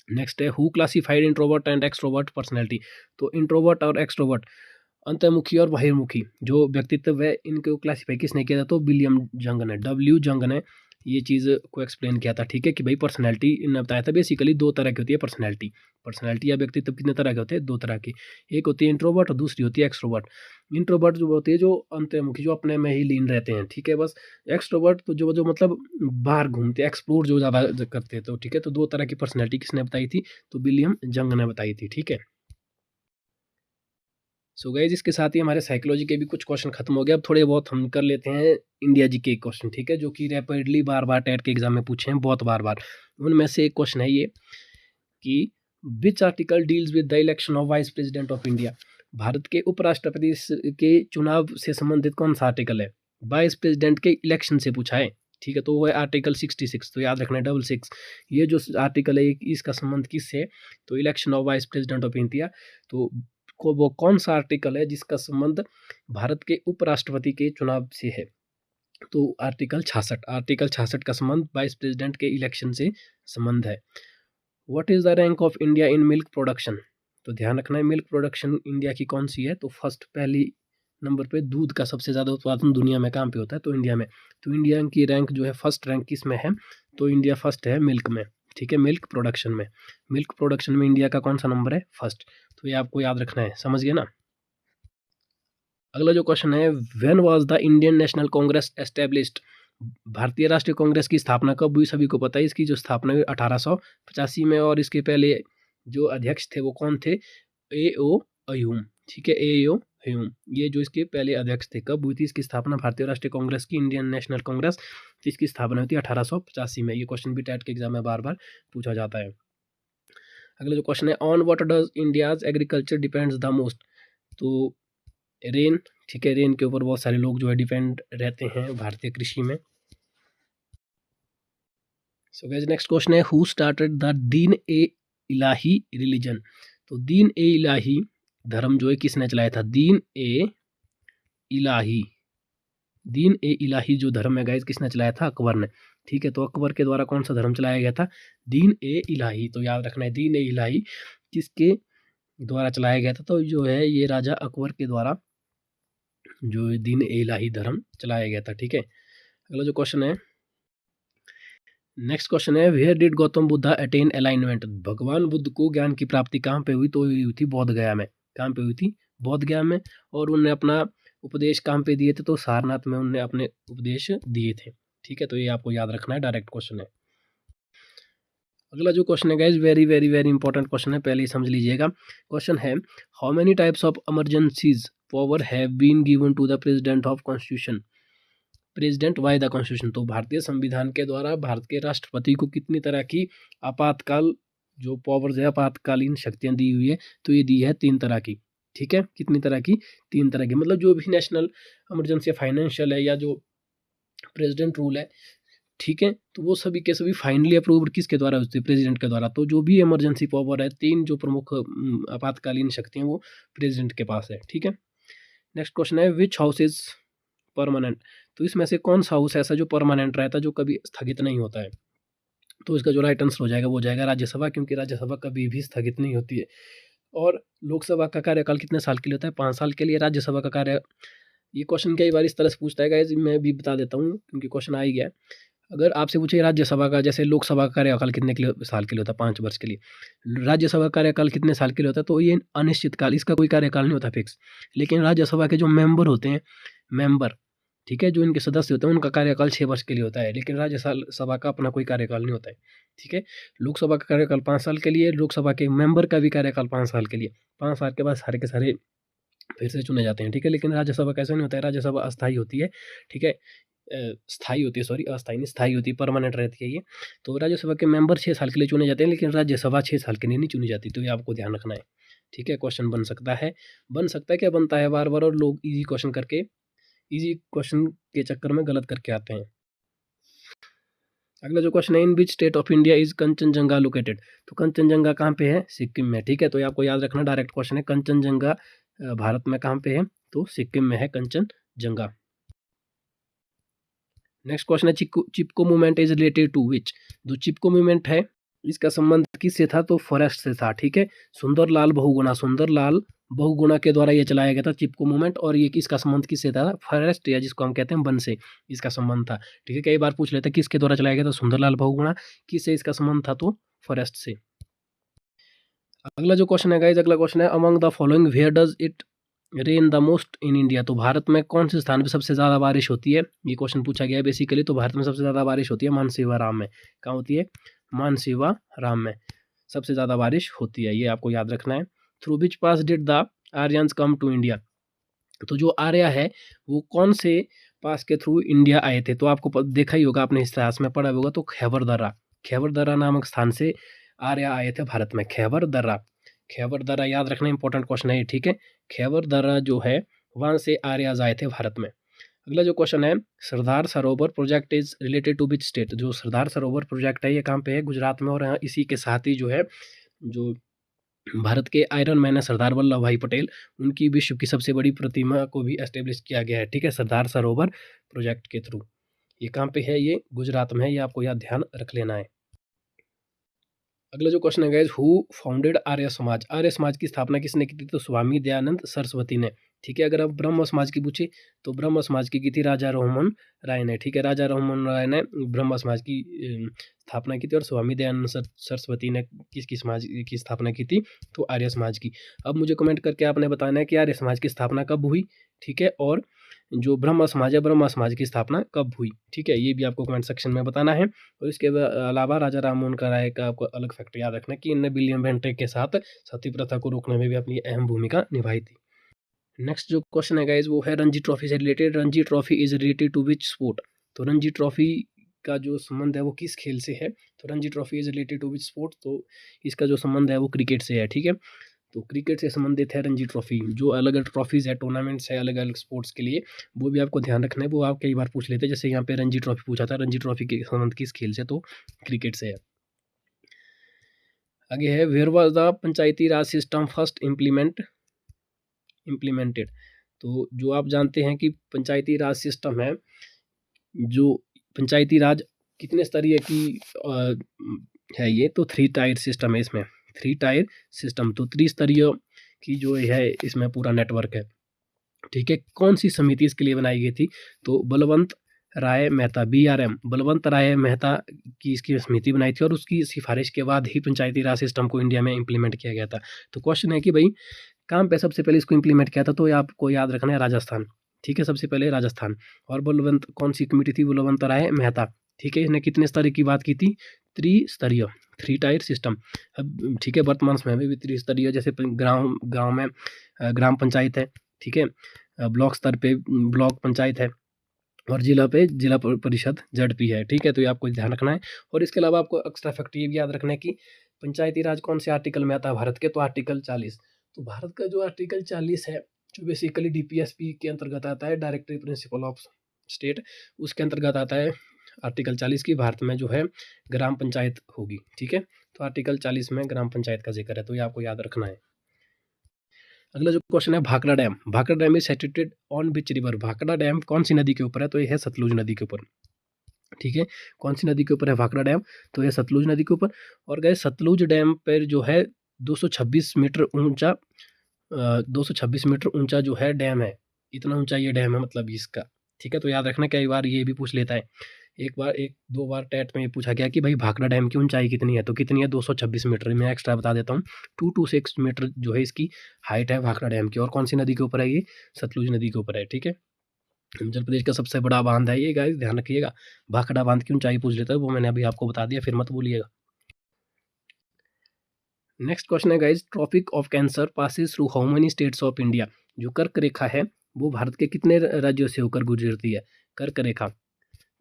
नेक्स्ट है, who classified introvert and extrovert personality. तो इंट्रोवर्ट और एक्सट्रोवर्ट, अंतर्मुखी और बहिर्मुखी जो व्यक्तित्व है, इनको क्लासीफाई किसने किया था, तो विलियम जंग ने, डब्ल्यू जंग ने ये चीज़ को एक्सप्लेन किया था। ठीक है, कि भाई पर्सनैलिटी इन्होंने बताया था बेसिकली दो तरह की होती है पर्सनैलिटी। पर्सनैलिटी या व्यक्तित्व कितने तरह के होते हैं, दो तरह की। एक होती है इंट्रोवर्ट और दूसरी होती है एक्सट्रोवर्ट। इंट्रोवर्ट जो होती है जो अंतर्मुखी, जो अपने में ही लीन रहते हैं। ठीक है, बस। एक्सट्रोवर्ट तो जो जो मतलब बाहर घूमते हैं, एक्सप्लोर जो ज़्यादा करते हैं। तो ठीक है, तो दो तरह की पर्सनैलिटी किसने बताई थी, तो विलियम जंग ने बताई थी। ठीक है, सो गाइज इसके साथ ही हमारे साइकोलॉजी के भी कुछ क्वेश्चन खत्म हो गए। अब थोड़े बहुत हम कर लेते हैं इंडिया जी के क्वेश्चन। ठीक है, जो कि रैपिडली बार बार टेट के एग्जाम में पूछे हैं, बहुत बार बार। उनमें से एक क्वेश्चन है ये कि which article deals with the election of vice president of India. Bharat के उपराष्ट्रपति के चुनाव से संबंधित कौन सा आर्टिकल है, वाइस प्रेसिडेंट के इलेक्शन से पूछा है। ठीक है, तो वो है आर्टिकल 66। तो याद रखना है 66। ये जो आर्टिकल है इसका संबंध किससे है, तो election of vice president of India. तो वो कौन सा आर्टिकल है जिसका संबंध भारत के उपराष्ट्रपति के चुनाव से है, तो आर्टिकल 66। आर्टिकल 66 का संबंध वाइस प्रेसिडेंट के इलेक्शन से संबंध है। What is the rank of India in milk production. तो ध्यान रखना है मिल्क प्रोडक्शन इंडिया की कौन सी है, तो फर्स्ट, पहली नंबर पे दूध का सबसे ज़्यादा उत्पादन दुनिया में कहाँ पे होता है, तो इंडिया में। तो इंडिया की रैंक जो है फर्स्ट रैंक किस में है, तो इंडिया फर्स्ट है मिल्क में। ठीक है, मिल्क प्रोडक्शन में, मिल्क प्रोडक्शन में इंडिया का कौन सा नंबर है, फर्स्ट। तो ये आपको याद रखना है, समझ गए ना। अगला जो क्वेश्चन है, when was the Indian national Congress established. भारतीय राष्ट्रीय कांग्रेस की स्थापना कब हुई, सभी को पता है। इसकी जो स्थापना हुई 1885 में, और इसके पहले जो अध्यक्ष थे वो कौन थे, ए ओ अयूम। ठीक है, ए ओ अयूम, ये जो इसके पहले अध्यक्ष थे। कब हुई थी इसकी स्थापना, भारतीय राष्ट्रीय कांग्रेस की, इंडियन नेशनल कांग्रेस, तो इसकी स्थापना हुई थी 1885 में। ये क्वेश्चन भी टेट के एग्जाम में बार बार पूछा जाता है। अगला जो क्वेश्चन है, on what does India's agriculture depends the most. तो रेन। ठीक है, रेन के ऊपर बहुत सारे लोग जो है डिपेंड रहते हैं भारतीय कृषि में। सो गाइस नेक्स्ट क्वेश्चन है, who started the Deen A Ilahi religion. तो दीन ए इलाही धर्म जो है किसने चलाया था, दीन ए इलाही, दीन ए इलाही जो धर्म है गाइस किसने चलाया था, अकबर ने। ठीक है, तो अकबर के द्वारा कौन सा धर्म चलाया गया था, दीन ए इलाही। तो याद रखना है दीन ए इलाही किसके द्वारा चलाया गया था, तो जो है ये राजा अकबर के द्वारा जो दीन ए इलाही धर्म चलाया गया था। ठीक है, अगला जो क्वेश्चन है, नेक्स्ट क्वेश्चन है, where did Gautam Buddha attain alignment. भगवान बुद्ध को ज्ञान की प्राप्ति कहाँ पे हुई, तो हुई थी बोध गया में। कहाँ पे हुई थी, बोध गया में। और उन्होंने अपना उपदेश कहाँ पे दिए थे, तो सारनाथ में उन्होंने अपने उपदेश दिए थे। ठीक है, तो ये आपको याद रखना है, डायरेक्ट क्वेश्चन है। अगला जो क्वेश्चन है guys very very very important question है, पहले ही समझ लीजिएगा। क्वेश्चन है, how many types of emergencies power have been given to the president of constitution, president by the constitution. तो भारतीय संविधान के द्वारा भारत के राष्ट्रपति को कितनी तरह की आपातकाल जो पावर्स है, आपातकालीन शक्तियां दी हुई है, तो ये दी है 3 तरह की। ठीक है, कितनी तरह की, 3 तरह की। मतलब जो भी नेशनल इमरजेंसी फाइनेंशियल है या जो प्रेसिडेंट रूल है, ठीक है, तो वो सभी के सभी फाइनली अप्रूव्ड किसके द्वारा होती है, प्रेसिडेंट के द्वारा। तो जो भी इमरजेंसी पावर है, 3 जो प्रमुख आपातकालीन शक्तियां वो प्रेसिडेंट के पास है। ठीक है, नेक्स्ट क्वेश्चन है, विच हाउस इज परमानेंट। तो इसमें से कौन सा हाउस ऐसा जो परमानेंट रहता है, जो कभी स्थगित नहीं होता है। तो इसका जो राइट आंसर हो जाएगा वो हो जाएगा राज्यसभा, क्योंकि राज्यसभा कभी भी स्थगित नहीं होती है। और लोकसभा का कार्यकाल कितने साल के लिए होता है, 5 साल के लिए। राज्यसभा का कार्य, ये क्वेश्चन कई बार इस तरह से पूछता है गाइस, मैं भी बता देता हूँ क्योंकि क्वेश्चन आ ही गया। अगर आपसे पूछे राज्यसभा का, जैसे लोकसभा का कार्यकाल कितने साल के लिए होता है, 5 वर्ष के लिए, राज्यसभा का कार्यकाल कितने साल के लिए होता है, तो ये अनिश्चित काल, इसका कोई कार्यकाल नहीं होता फिक्स। लेकिन राज्यसभा के जो मेंबर होते हैं, मेंबर, ठीक है, जो इनके सदस्य होते हैं उनका कार्यकाल 6 वर्ष के लिए होता है, लेकिन राज्यसभा का अपना कोई कार्यकाल नहीं होता है। ठीक है, लोकसभा का कार्यकाल 5 साल के लिए, लोकसभा के मेंबर का भी कार्यकाल 5 साल के लिए, 5 साल के बाद सारे के सारे फिर से चुने जाते हैं। ठीक है, लेकिन राज्यसभा का ऐसा नहीं होता है, राज्यसभा अस्थायी होती है। ठीक है, स्थायी होती है, सॉरी, अस्थायी नहीं, स्थायी होती है, परमानेंट रहती है ये। तो राज्यसभा के मेंबर 6 साल के लिए चुने जाते हैं, लेकिन राज्यसभा 6 साल के लिए नहीं चुनी जाती, तो ये आपको ध्यान रखना है। ठीक है, क्वेश्चन बन सकता है, क्या बनता है बार बार, और लोग ईजी क्वेश्चन करके, ईजी क्वेश्चन के चक्कर में गलत करके आते हैं। अगला जो क्वेश्चन है, in which state of India is Kangchenjunga located, तो कंचनजंगा कहाँ पे है, सिक्किम में। ठीक है, तो ये आपको याद रखना, डायरेक्ट क्वेश्चन है, कंचनजंगा भारत में कहाँ पे है, तो सिक्किम में है कंचनजंगा। नेक्स्ट क्वेश्चन है, चिपको मूवमेंट इज रिलेटेड टू विच, जो चिपको मूवमेंट है इसका संबंध किससे था, तो फॉरेस्ट से था। ठीक है, सुंदरलाल बहुगुणा के द्वारा ये चलाया गया था चिपको मूवमेंट, और ये किसका संबंध किससे था, फॉरेस्ट, या जिसको हम कहते हैं वन से इसका संबंध था। ठीक है, कई बार पूछ लेते हैं किसके द्वारा चलाया गया था, सुंदरलाल बहुगुणा, किससे इसका संबंध था, तो फॉरेस्ट से। अगला जो क्वेश्चन है गाइस, अगला क्वेश्चन है, among the following where does it rain the most in India, तो भारत में कौन से स्थान पे सबसे ज़्यादा बारिश होती है, ये क्वेश्चन पूछा गया है बेसिकली। तो भारत में सबसे ज़्यादा बारिश होती है मानसीवाराम में। कहाँ होती है, मानसीवाराम में सबसे ज़्यादा बारिश होती है, ये आपको याद रखना है। Through which pass did the Aryans come to India, तो जो आर्या है वो कौन से पास के थ्रू इंडिया आए थे, तो आपको देखा ही होगा, आपने इतिहास में पढ़ा होगा, तो खैबर दर्रा नामक स्थान से आर्या आए थे भारत में। खैबर दर्रा याद रखना, इंपॉर्टेंट क्वेश्चन है ये। ठीक है, खैबर दर्रा जो है वहाँ से आर्याज आए थे भारत में। अगला जो क्वेश्चन है, Sardar Sarovar project is related to which state, जो सरदार सरोवर प्रोजेक्ट है ये कहाँ पे है, गुजरात में। और यहाँ इसी के साथ ही जो है, जो भारत के आयरन मैन है सरदार वल्लभ भाई पटेल, उनकी विश्व की सबसे बड़ी प्रतिमा को भी एस्टेब्लिश किया गया है। ठीक है, सरदार सरोवर प्रोजेक्ट के थ्रू। ये कहाँ पे है, ये गुजरात में है, ये आपको याद ध्यान रख लेना है। अगला जो क्वेश्चन है guys, who founded Arya Samaj, Arya Samaj की स्थापना किसने की थी, तो स्वामी दयानंद सरस्वती ने। ठीक है, अगर आप ब्रह्म समाज की पूछे तो ब्रह्म समाज की थी राजा राममोहन राय ने। ठीक है, राजा राममोहन राय ने ब्रह्म समाज की स्थापना की थी, और स्वामी दयानंद सरस्वती ने किसकी समाज की स्थापना की थी, तो आर्य समाज की। अब मुझे कमेंट करके आपने बताना है कि आर्य समाज की स्थापना कब हुई। ठीक है, और जो ब्रह्म समाज है, ब्रह्म समाज की स्थापना कब हुई। ठीक है, ये भी आपको कमेंट सेक्शन में बताना है। और इसके अलावा राजा राममोहन राय का आपको अलग फैक्ट याद रखना कि इनने विलियम बेंटिक के साथ सती प्रथा को रोकने में भी अपनी अहम भूमिका निभाई थी। नेक्स्ट जो क्वेश्चन है गाइज वो है रणजी ट्रॉफी से related, Ranji trophy is related to which sport, तो रणजी ट्रॉफी का जो संबंध है वो किस खेल से है, तो Ranji trophy is related to which sport, तो इसका जो संबंध है वो क्रिकेट से है। ठीक है, तो क्रिकेट से संबंधित है रणजी ट्रॉफी। जो अलग अलग ट्रॉफीज़ है, टूर्नामेंट्स है अलग अलग स्पोर्ट्स के लिए, वो भी आपको ध्यान रखना है, वो आप कई बार पूछ लेते हैं। जैसे यहाँ पे रणजी ट्रॉफी पूछा था, रणजी ट्रॉफी के संबंध किस खेल से, तो क्रिकेट से है। आगे है, where was the Panchayati Raj system first implemented, तो जो आप जानते हैं कि पंचायती राज सिस्टम है, जो पंचायती राज कितने स्तरीय की है ये, तो 3 टायर सिस्टम है इसमें, 3 टायर सिस्टम, तो त्रिस्तरीय की जो है इसमें पूरा नेटवर्क है। ठीक है, कौन सी समिति इसके लिए बनाई गई थी, तो बलवंत राय मेहता, BRM बलवंत राय मेहता की इसकी समिति बनाई थी, और उसकी सिफारिश के बाद ही पंचायती राज सिस्टम को इंडिया में इम्प्लीमेंट किया गया था। तो क्वेश्चन है कि भाई कहाँ पे सबसे पहले इसको इम्प्लीमेंट किया था, तो आपको याद रखना है राजस्थान। ठीक है, सबसे पहले राजस्थान। और बलवंत कौन सी कमेटी थी, बलवंत राय मेहता। ठीक है, इसने कितने स्तरीय की बात की थी, त्रिस्तरीय, 3 टायर सिस्टम। अब ठीक है, वर्तमान समय में भी त्रिस्तरीय, जैसे गाँव में ग्राम पंचायत है। ठीक है, ब्लॉक स्तर पे ब्लॉक पंचायत है, और जिला पे जिला परिषद ZP है। ठीक है, तो ये आपको ध्यान रखना है। और इसके अलावा आपको एक्स्ट्रा फैक्ट ये भी याद रखना है कि पंचायती राज कौन से आर्टिकल में आता है भारत के, तो आर्टिकल 40। तो भारत का जो आर्टिकल 40 है, जो बेसिकली DPSP के अंतर्गत आता है, डायरेक्टरी प्रिंसिपल ऑफ स्टेट, उसके अंतर्गत आता है आर्टिकल 40 की, भारत में जो है ग्राम पंचायत होगी। ठीक है, तो आर्टिकल 40 में ग्राम पंचायत का जिक्र है, तो ये आपको याद रखना है। अगला जो क्वेश्चन है, Bhakra dam is situated on which river, Bhakra dam कौन सी नदी के ऊपर है, तो ये है सतलुज नदी के ऊपर। ठीक है, कौन सी नदी के ऊपर है भाखड़ा डैम, तो ये सतलुज नदी के ऊपर। और गए सतलुज डैम पर जो है 226 मीटर ऊंचा 226 मीटर ऊंचा जो है डैम है, इतना ऊंचा ये डैम है मतलब इसका। ठीक है, तो याद रखना, कई बार ये भी पूछ लेता है एक दो बार टेट में ये पूछा गया कि भाई भाखड़ा डैम की ऊंचाई कितनी है, तो कितनी है 226 मीटर। मैं एक्स्ट्रा बता देता हूँ, 226 मीटर जो है इसकी हाइट है भाखड़ा डैम की। और कौन सी नदी के ऊपर है ये? सतलुज नदी के ऊपर है। ठीक है, हिमाचल प्रदेश का सबसे बड़ा बांध है ये गाइस, ध्यान रखिएगा। भाखड़ा बांध की ऊंचाई पूछ लेता है, वो मैंने अभी आपको बता दिया, फिर मत बोलिएगा। नेक्स्ट क्वेश्चन है guys, tropic of cancer passes through how many states of India. जो कर्क रेखा है वो भारत के कितने राज्यों से होकर गुजरती है? कर्क रेखा,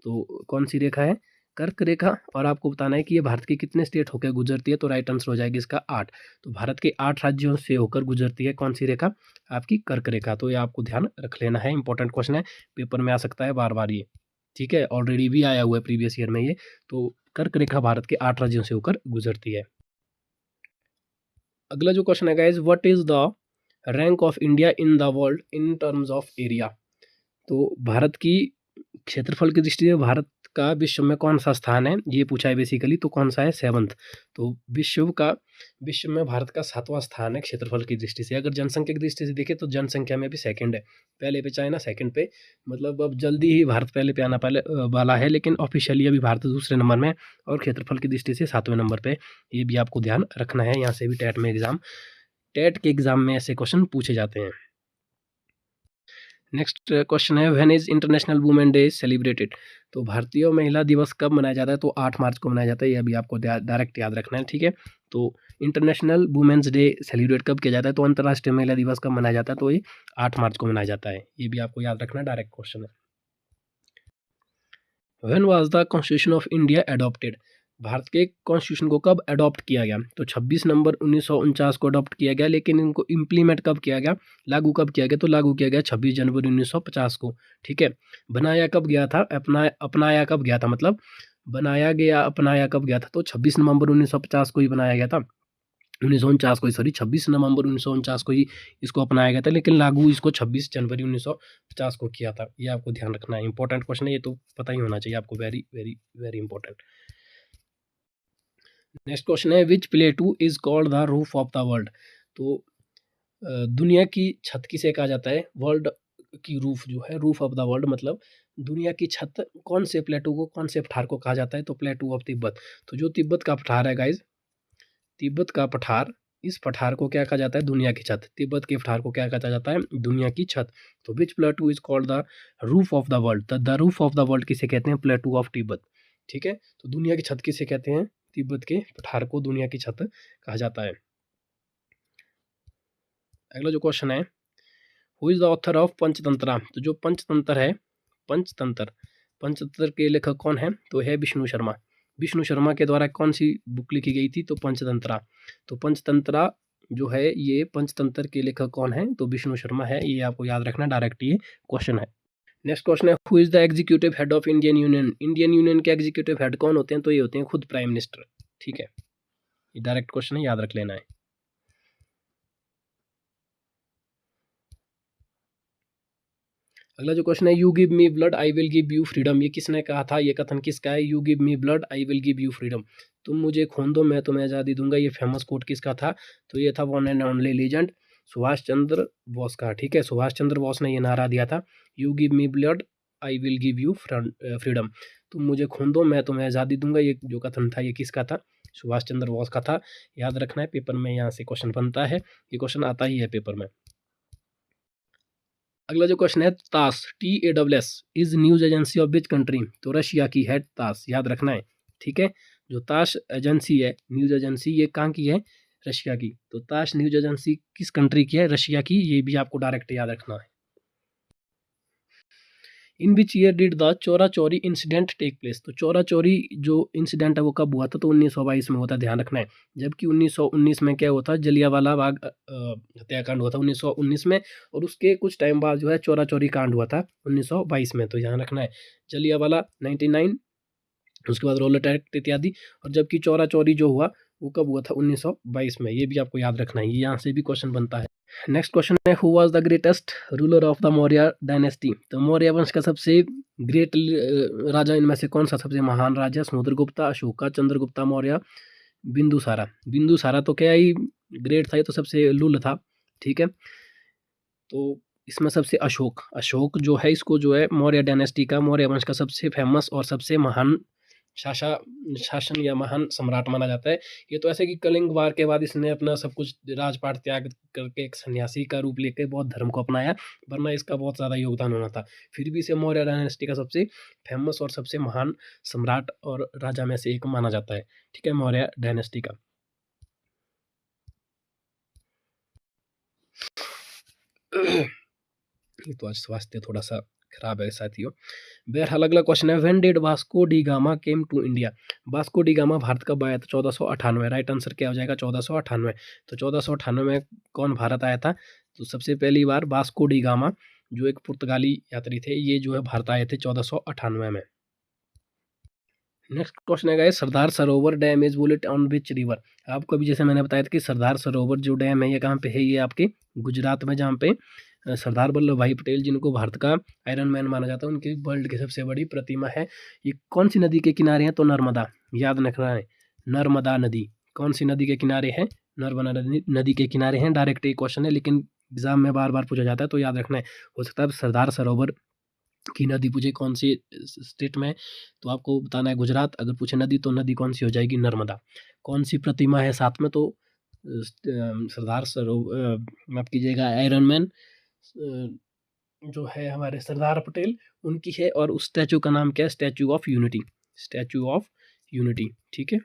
तो कौन सी रेखा है? कर्क रेखा। और आपको बताना है कि ये भारत के कितने स्टेट होकर गुजरती है, तो राइट आंसर हो जाएगी इसका 8। तो भारत के 8 राज्यों से होकर गुजरती है कौन सी रेखा? आपकी कर्क रेखा। तो ये आपको ध्यान रख लेना है, इंपॉर्टेंट क्वेश्चन है, पेपर में आ सकता है बार बार ये। ठीक है, ऑलरेडी भी आया हुआ है प्रीवियस ईयर में ये। तो कर्क रेखा भारत के 8 राज्यों से होकर गुजरती है। अगला जो क्वेश्चन है guys, what is the rank of India in the world in terms of area. तो भारत की क्षेत्रफल की दृष्टि से भारत का विश्व में कौन सा स्थान है, ये पूछा है बेसिकली। तो कौन सा है? 7th। तो विश्व में भारत का 7वां स्थान है क्षेत्रफल की दृष्टि से। अगर जनसंख्या की दृष्टि से देखें तो जनसंख्या में भी सेकंड है, पहले पे चाइना, सेकंड पे, मतलब अब जल्दी ही भारत पहले पे आना वाला है, लेकिन ऑफिशियली अभी भारत दूसरे नंबर में, और क्षेत्रफल की दृष्टि से 7वें नंबर पे। ये भी आपको ध्यान रखना है, यहाँ से भी टेट के एग्जाम में ऐसे क्वेश्चन पूछे जाते हैं। नेक्स्ट क्वेश्चन है, when is international women day celebrated. तो भारतीय महिला दिवस कब मनाया जाता है? तो 8 मार्च को मनाया जाता है, ये अभी आपको डायरेक्ट याद रखना है। ठीक है, तो इंटरनेशनल वुमेन्स डे सेलिब्रेट कब किया जाता है? तो अंतर्राष्ट्रीय महिला दिवस कब मनाया जाता है? तो ये 8 मार्च को मनाया जाता है, ये भी आपको याद रखना, डायरेक्ट क्वेश्चन है। When was the constitution of India adopted. Bharat के कॉन्स्टिट्यूशन को कब अडॉप्ट किया गया? तो 26 नवंबर 1949 को अडॉप्ट किया गया, लेकिन इनको इम्प्लीमेंट कब किया गया, लागू कब किया गया? तो लागू किया गया 26 जनवरी 1950 को। ठीक है, बनाया कब गया था, अपनाया कब गया था, मतलब बनाया गया अपनाया कब गया था? तो 26 नवंबर 1950 को ही बनाया गया था, 1949 को ही, सॉरी 26 नवंबर 1949 को ही इसको अपनाया गया था, लेकिन लागू इसको 26 जनवरी 1950 को किया था। ये आपको ध्यान रखना है, इंपॉर्टेंट क्वेश्चन है ये, तो पता ही होना चाहिए आपको, very very very important. Next question है, which plateau is called the roof of the world. तो दुनिया की छत किसे कहा जाता है? वर्ल्ड की रूफ जो है, रूफ ऑफ द वर्ल्ड मतलब दुनिया की छत, कौन से प्लेटू को, कौन से पठार को कहा जाता है? तो प्लेटू ऑफ तिब्बत। तो जो तिब्बत का पठार है गाइज, तिब्बत का पठार, इस पठार को क्या कहा जाता है? दुनिया की छत। तिब्बत के पठार को क्या कहा जाता है? दुनिया की छत। तो which plateau is called the roof of the world. The roof of the world किसे कहते हैं? Plateau of Tibet. ठीक है, तो दुनिया की छत किसे कहते हैं? तिब्बत के पठार को दुनिया की छत कहा जाता है। अगला जो क्वेश्चन है, who is the author of Panchatantra. तो जो पंचतंत्र है, पंचतंत्र के लेखक कौन है? तो है विष्णु शर्मा। विष्णु शर्मा के द्वारा कौन सी बुक लिखी गई थी? तो पंचतंत्रा। तो पंचतंत्रा जो है, ये पंचतंत्र के लेखक कौन है? तो विष्णु शर्मा है, ये आपको याद रखना, डायरेक्ट ये क्वेश्चन है। नेक्स्ट क्वेश्चन है, who is the executive head of Indian union. Indian union के एग्जीक्यूटिव हेड कौन होते हैं? तो ये होते हैं खुद प्राइम मिनिस्टर। ठीक है, ये डायरेक्ट क्वेश्चन है, याद रख लेना है। अगला जो क्वेश्चन है, you give me blood I will give you freedom. ये किसने कहा था? ये कथन किसका है? You give me blood I will give you freedom. तुम मुझे खून दो मैं तुम्हें आज़ादी दूंगा। ये फेमस कोट किसका था? तो ये था one and only legend, Subhash Chandra Bose का। ठीक है, सुभाष चंद्र बोस ने ये नारा दिया था, you give me blood I will give you freedom. तुम मुझे खून दो मैं तुम्हें आज़ादी दूंगा। ये जो कथन था, ये किसका था? सुभाष चंद्र बोस का था। याद रखना है, पेपर में यहाँ से क्वेश्चन बनता है, ये क्वेश्चन आता ही है पेपर में। अगला जो क्वेश्चन है, तास TASS is news agency of which country. तो रशिया की है तास, याद रखना है। ठीक है, जो तास एजेंसी है, न्यूज एजेंसी, ये कहाँ की है? रशिया की। तो तास न्यूज एजेंसी किस कंट्री की है? रशिया की। ये भी आपको डायरेक्ट याद रखना है। In which year did the चोरा चोरी इंसिडेंट टेक प्लेस। तो चोरा चोरी जो इंसिडेंट है वो कब हुआ था? तो 1922 में होता, ध्यान रखना है। जबकि 1919 में क्या हुआ था? जलियांवाला बाग हत्याकांड हुआ था 1919 में, और उसके कुछ टाइम बाद जो है चोरा चोरी कांड हुआ था 1922 में। तो ध्यान रखना है, जलियांवाला 99, उसके बाद रोलर एक्ट इत्यादि, और जबकि चोरा चोरी जो हुआ वो कब हुआ था? 1922 में। ये भी आपको याद रखना है, ये यहाँ से भी क्वेश्चन बनता है। नेक्स्ट क्वेश्चन है, who was the greatest ruler of the Maurya dynasty. तो मौर्य वंश का सबसे ग्रेट राजा इनमें से कौन सा सबसे महान राजा? समुद्रगुप्ता, अशोका, चंद्रगुप्ता मौर्य, बिंदुसारा। बिंदुसारा तो क्या ही ग्रेट था, ये तो सबसे लुल था। ठीक है, तो इसमें सबसे अशोक जो है, इसको जो है मौर्य डायनेस्टी का, मौर्य वंश का सबसे फेमस और सबसे महान शासन या महान सम्राट माना जाता है। ये तो ऐसे कि कलिंग वार के बाद इसने अपना सब कुछ राजपाट त्याग करके एक सन्यासी का रूप लेकर बौद्ध धर्म को अपनाया, वरना इसका बहुत ज़्यादा योगदान होना था। फिर भी इसे मौर्य डायनेस्टी का सबसे फेमस और सबसे महान सम्राट और राजा में से एक माना जाता है। ठीक है, मौर्य डायनेस्टी का। ये तो आज स्वास्थ्य थोड़ा सा खराब है साथियों। बहरहाल अगला क्वेश्चन है, when did Vasco da Gama came to India. Vasco da Gama Bharat कब आया था? 1498। राइट आंसर क्या हो जाएगा? 1498। तो 1498 में कौन भारत आया था? तो सबसे पहली बार वास्को डी गामा, जो एक पुर्तगाली यात्री थे, ये जो है भारत आए थे 1498 में। नेक्स्ट क्वेश्चन है guys, Sardar Sarovar dam is bullet on which river. आपको अभी जैसे मैंने बताया था कि सरदार सरोवर जो डैम है ये कहाँ पे है? ये आपके गुजरात में, जहाँ पे सरदार वल्लभ भाई पटेल, जिनको भारत का आयरन मैन माना जाता है, उनकी वर्ल्ड की सबसे बड़ी प्रतिमा है। ये कौन सी नदी के किनारे है? तो नर्मदा, याद रखना है, नर्मदा नदी। कौन सी नदी के किनारे है? नर्मदा नदी के किनारे हैं। डायरेक्ट ये क्वेश्चन है, लेकिन एग्जाम में बार बार पूछा जाता है, तो याद रखना है। हो सकता है सरदार सरोवर की नदी पूछे कौन सी स्टेट में, तो आपको बताना है गुजरात। अगर पूछे नदी, तो नदी कौन सी हो जाएगी? नर्मदा। कौन सी प्रतिमा है साथ में? तो सरदार सरोवर, माफ कीजिएगा, आयरन मैन जो है हमारे सरदार पटेल, उनकी है। और उस स्टैचू का नाम क्या है? Statue of unity. Statue of unity, ठीक है,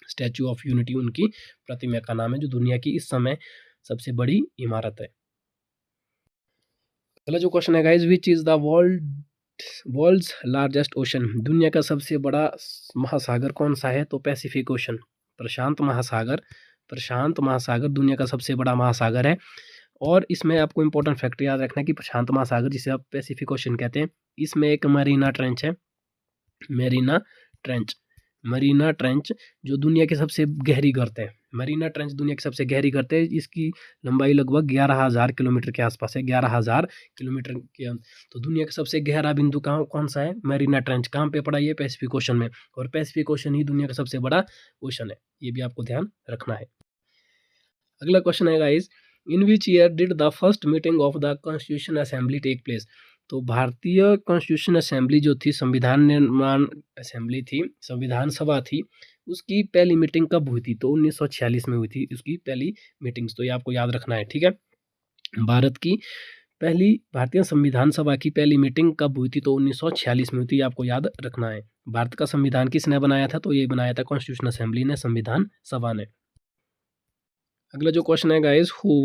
स्टैचू ऑफ यूनिटी उनकी प्रतिमा का नाम है, जो दुनिया की इस समय सबसे बड़ी इमारत है। अगला जो क्वेश्चन है guys, which is the world's largest ocean. दुनिया का सबसे बड़ा महासागर कौन सा है? तो पैसिफिक ओशन, प्रशांत महासागर। प्रशांत महासागर दुनिया का सबसे बड़ा महासागर है। और इसमें आपको इंपॉर्टेंट फैक्ट याद रखना है कि प्रशांत महासागर, जिसे आप पैसिफिक ओशन कहते हैं, इसमें एक मरीना ट्रेंच है। मरीना ट्रेंच जो दुनिया की सबसे गहरी गर्त है। मरीना ट्रेंच दुनिया की सबसे गहरी गर्त है। इसकी लंबाई लगभग 11,000 किलोमीटर के आसपास है, 11,000 किलोमीटर के। तो दुनिया का सबसे गहरा बिंदु कौन सा है? मरीना ट्रेंच। कहाँ पे पड़ा? ये पैसिफिक ओशन में। और पैसिफिक ओशन ही दुनिया का सबसे बड़ा ओशन है, ये भी आपको ध्यान रखना है। अगला क्वेश्चन है guys, in which year did the first meeting of the constitution assembly take place. तो भारतीय कॉन्स्टिट्यूशन असेंबली जो थी, संविधान निर्माण असेंबली थी, संविधान सभा थी, उसकी पहली मीटिंग कब हुई थी? तो 1946 में हुई थी उसकी पहली मीटिंग्स। तो ये आपको याद रखना है, ठीक है। भारतीय संविधान सभा की पहली मीटिंग कब हुई थी? तो 1946 में हुई थी, आपको याद रखना है। भारत का संविधान किसने बनाया था? तो ये बनाया था कॉन्स्टिट्यूशन असेंबली ने, संविधान सभा ने। अगला जो क्वेश्चन है guys, who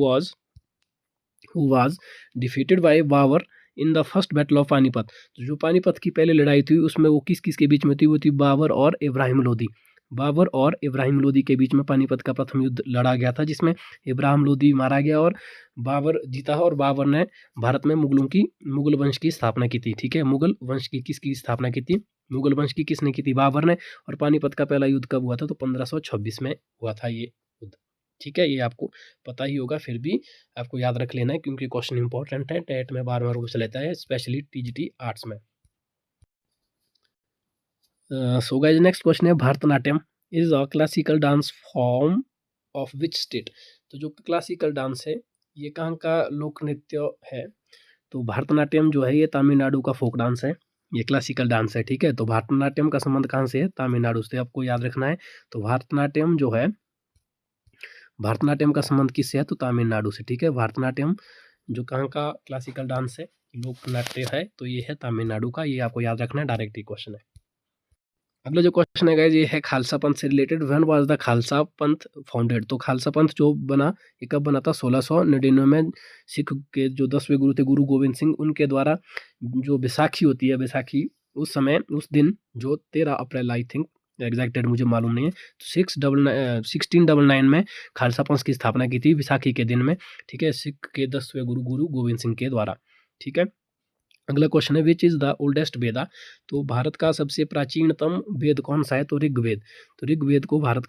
was defeated by Babar in the first battle of Panipat. तो जो पानीपत की पहले लड़ाई थी, उसमें वो किस किस के बीच में थी? वो थी बाबर और इब्राहिम लोदी। बाबर और इब्राहिम लोदी के बीच में पानीपत का प्रथम युद्ध लड़ा गया था, जिसमें इब्राहिम लोदी मारा गया और बाबर जीता। और बाबर ने भारत में मुगल वंश की स्थापना की थी। ठीक है, मुगल वंश की किसकी स्थापना की थी? मुगल वंश की किसने की थी? बाबर ने। और पानीपत का पहला युद्ध कब हुआ था? तो 1526 में हुआ था ये युद्ध। ठीक है, ये आपको पता ही होगा, फिर भी आपको याद रख लेना है, क्योंकि क्वेश्चन इंपॉर्टेंट है, टेट में बार बार पूछ लेता है, स्पेशली टीजीटी आर्ट्स में। सो गाइस, नेक्स्ट क्वेश्चन है, Bharatanatyam is a classical dance form of which state. तो जो क्लासिकल डांस है, ये कहाँ का लोक नृत्य है? तो भरतनाट्यम जो है ये तमिलनाडु का फोक डांस है, ये क्लासिकल डांस है। ठीक है, तो भरतनाट्यम का संबंध कहाँ से है? तमिलनाडु से, आपको याद रखना है। तो भरतनाट्यम का संबंध किससे है? तो तमिलनाडु से। ठीक है, भरतनाट्यम जो कहाँ का क्लासिकल डांस है, लोक नृत्य है, तो ये है तमिलनाडु का। ये आपको याद रखना है, डायरेक्ट ही क्वेश्चन है। अगला जो क्वेश्चन है गाइस, ये है खालसा पंथ से related. When was the Khalsa पंथ फाउंडेड। तो खालसा पंथ जो बना, ये कब बना था? 1699 में। सिख के जो 10वें गुरु थे, गुरु गोविंद सिंह, उनके द्वारा जो बैसाखी होती है, बैसाखी उस दिन जो 13 अप्रैल, आई थिंक एग्जैक्ट डेट मुझे मालूम नहीं है, तो 1699 में खालसा पंथ की स्थापना की थी, बैसाखी के दिन में। ठीक है, सिख के 10वें गुरु गोविंद सिंह के द्वारा। ठीक है, अगला क्वेश्चन है, विच इज द ओल्डेस्ट वेदा। तो भारत का सबसे प्राचीनतम वेद कौन सा है? तो ऋग्वेद। तो ऋग्वेद को भारत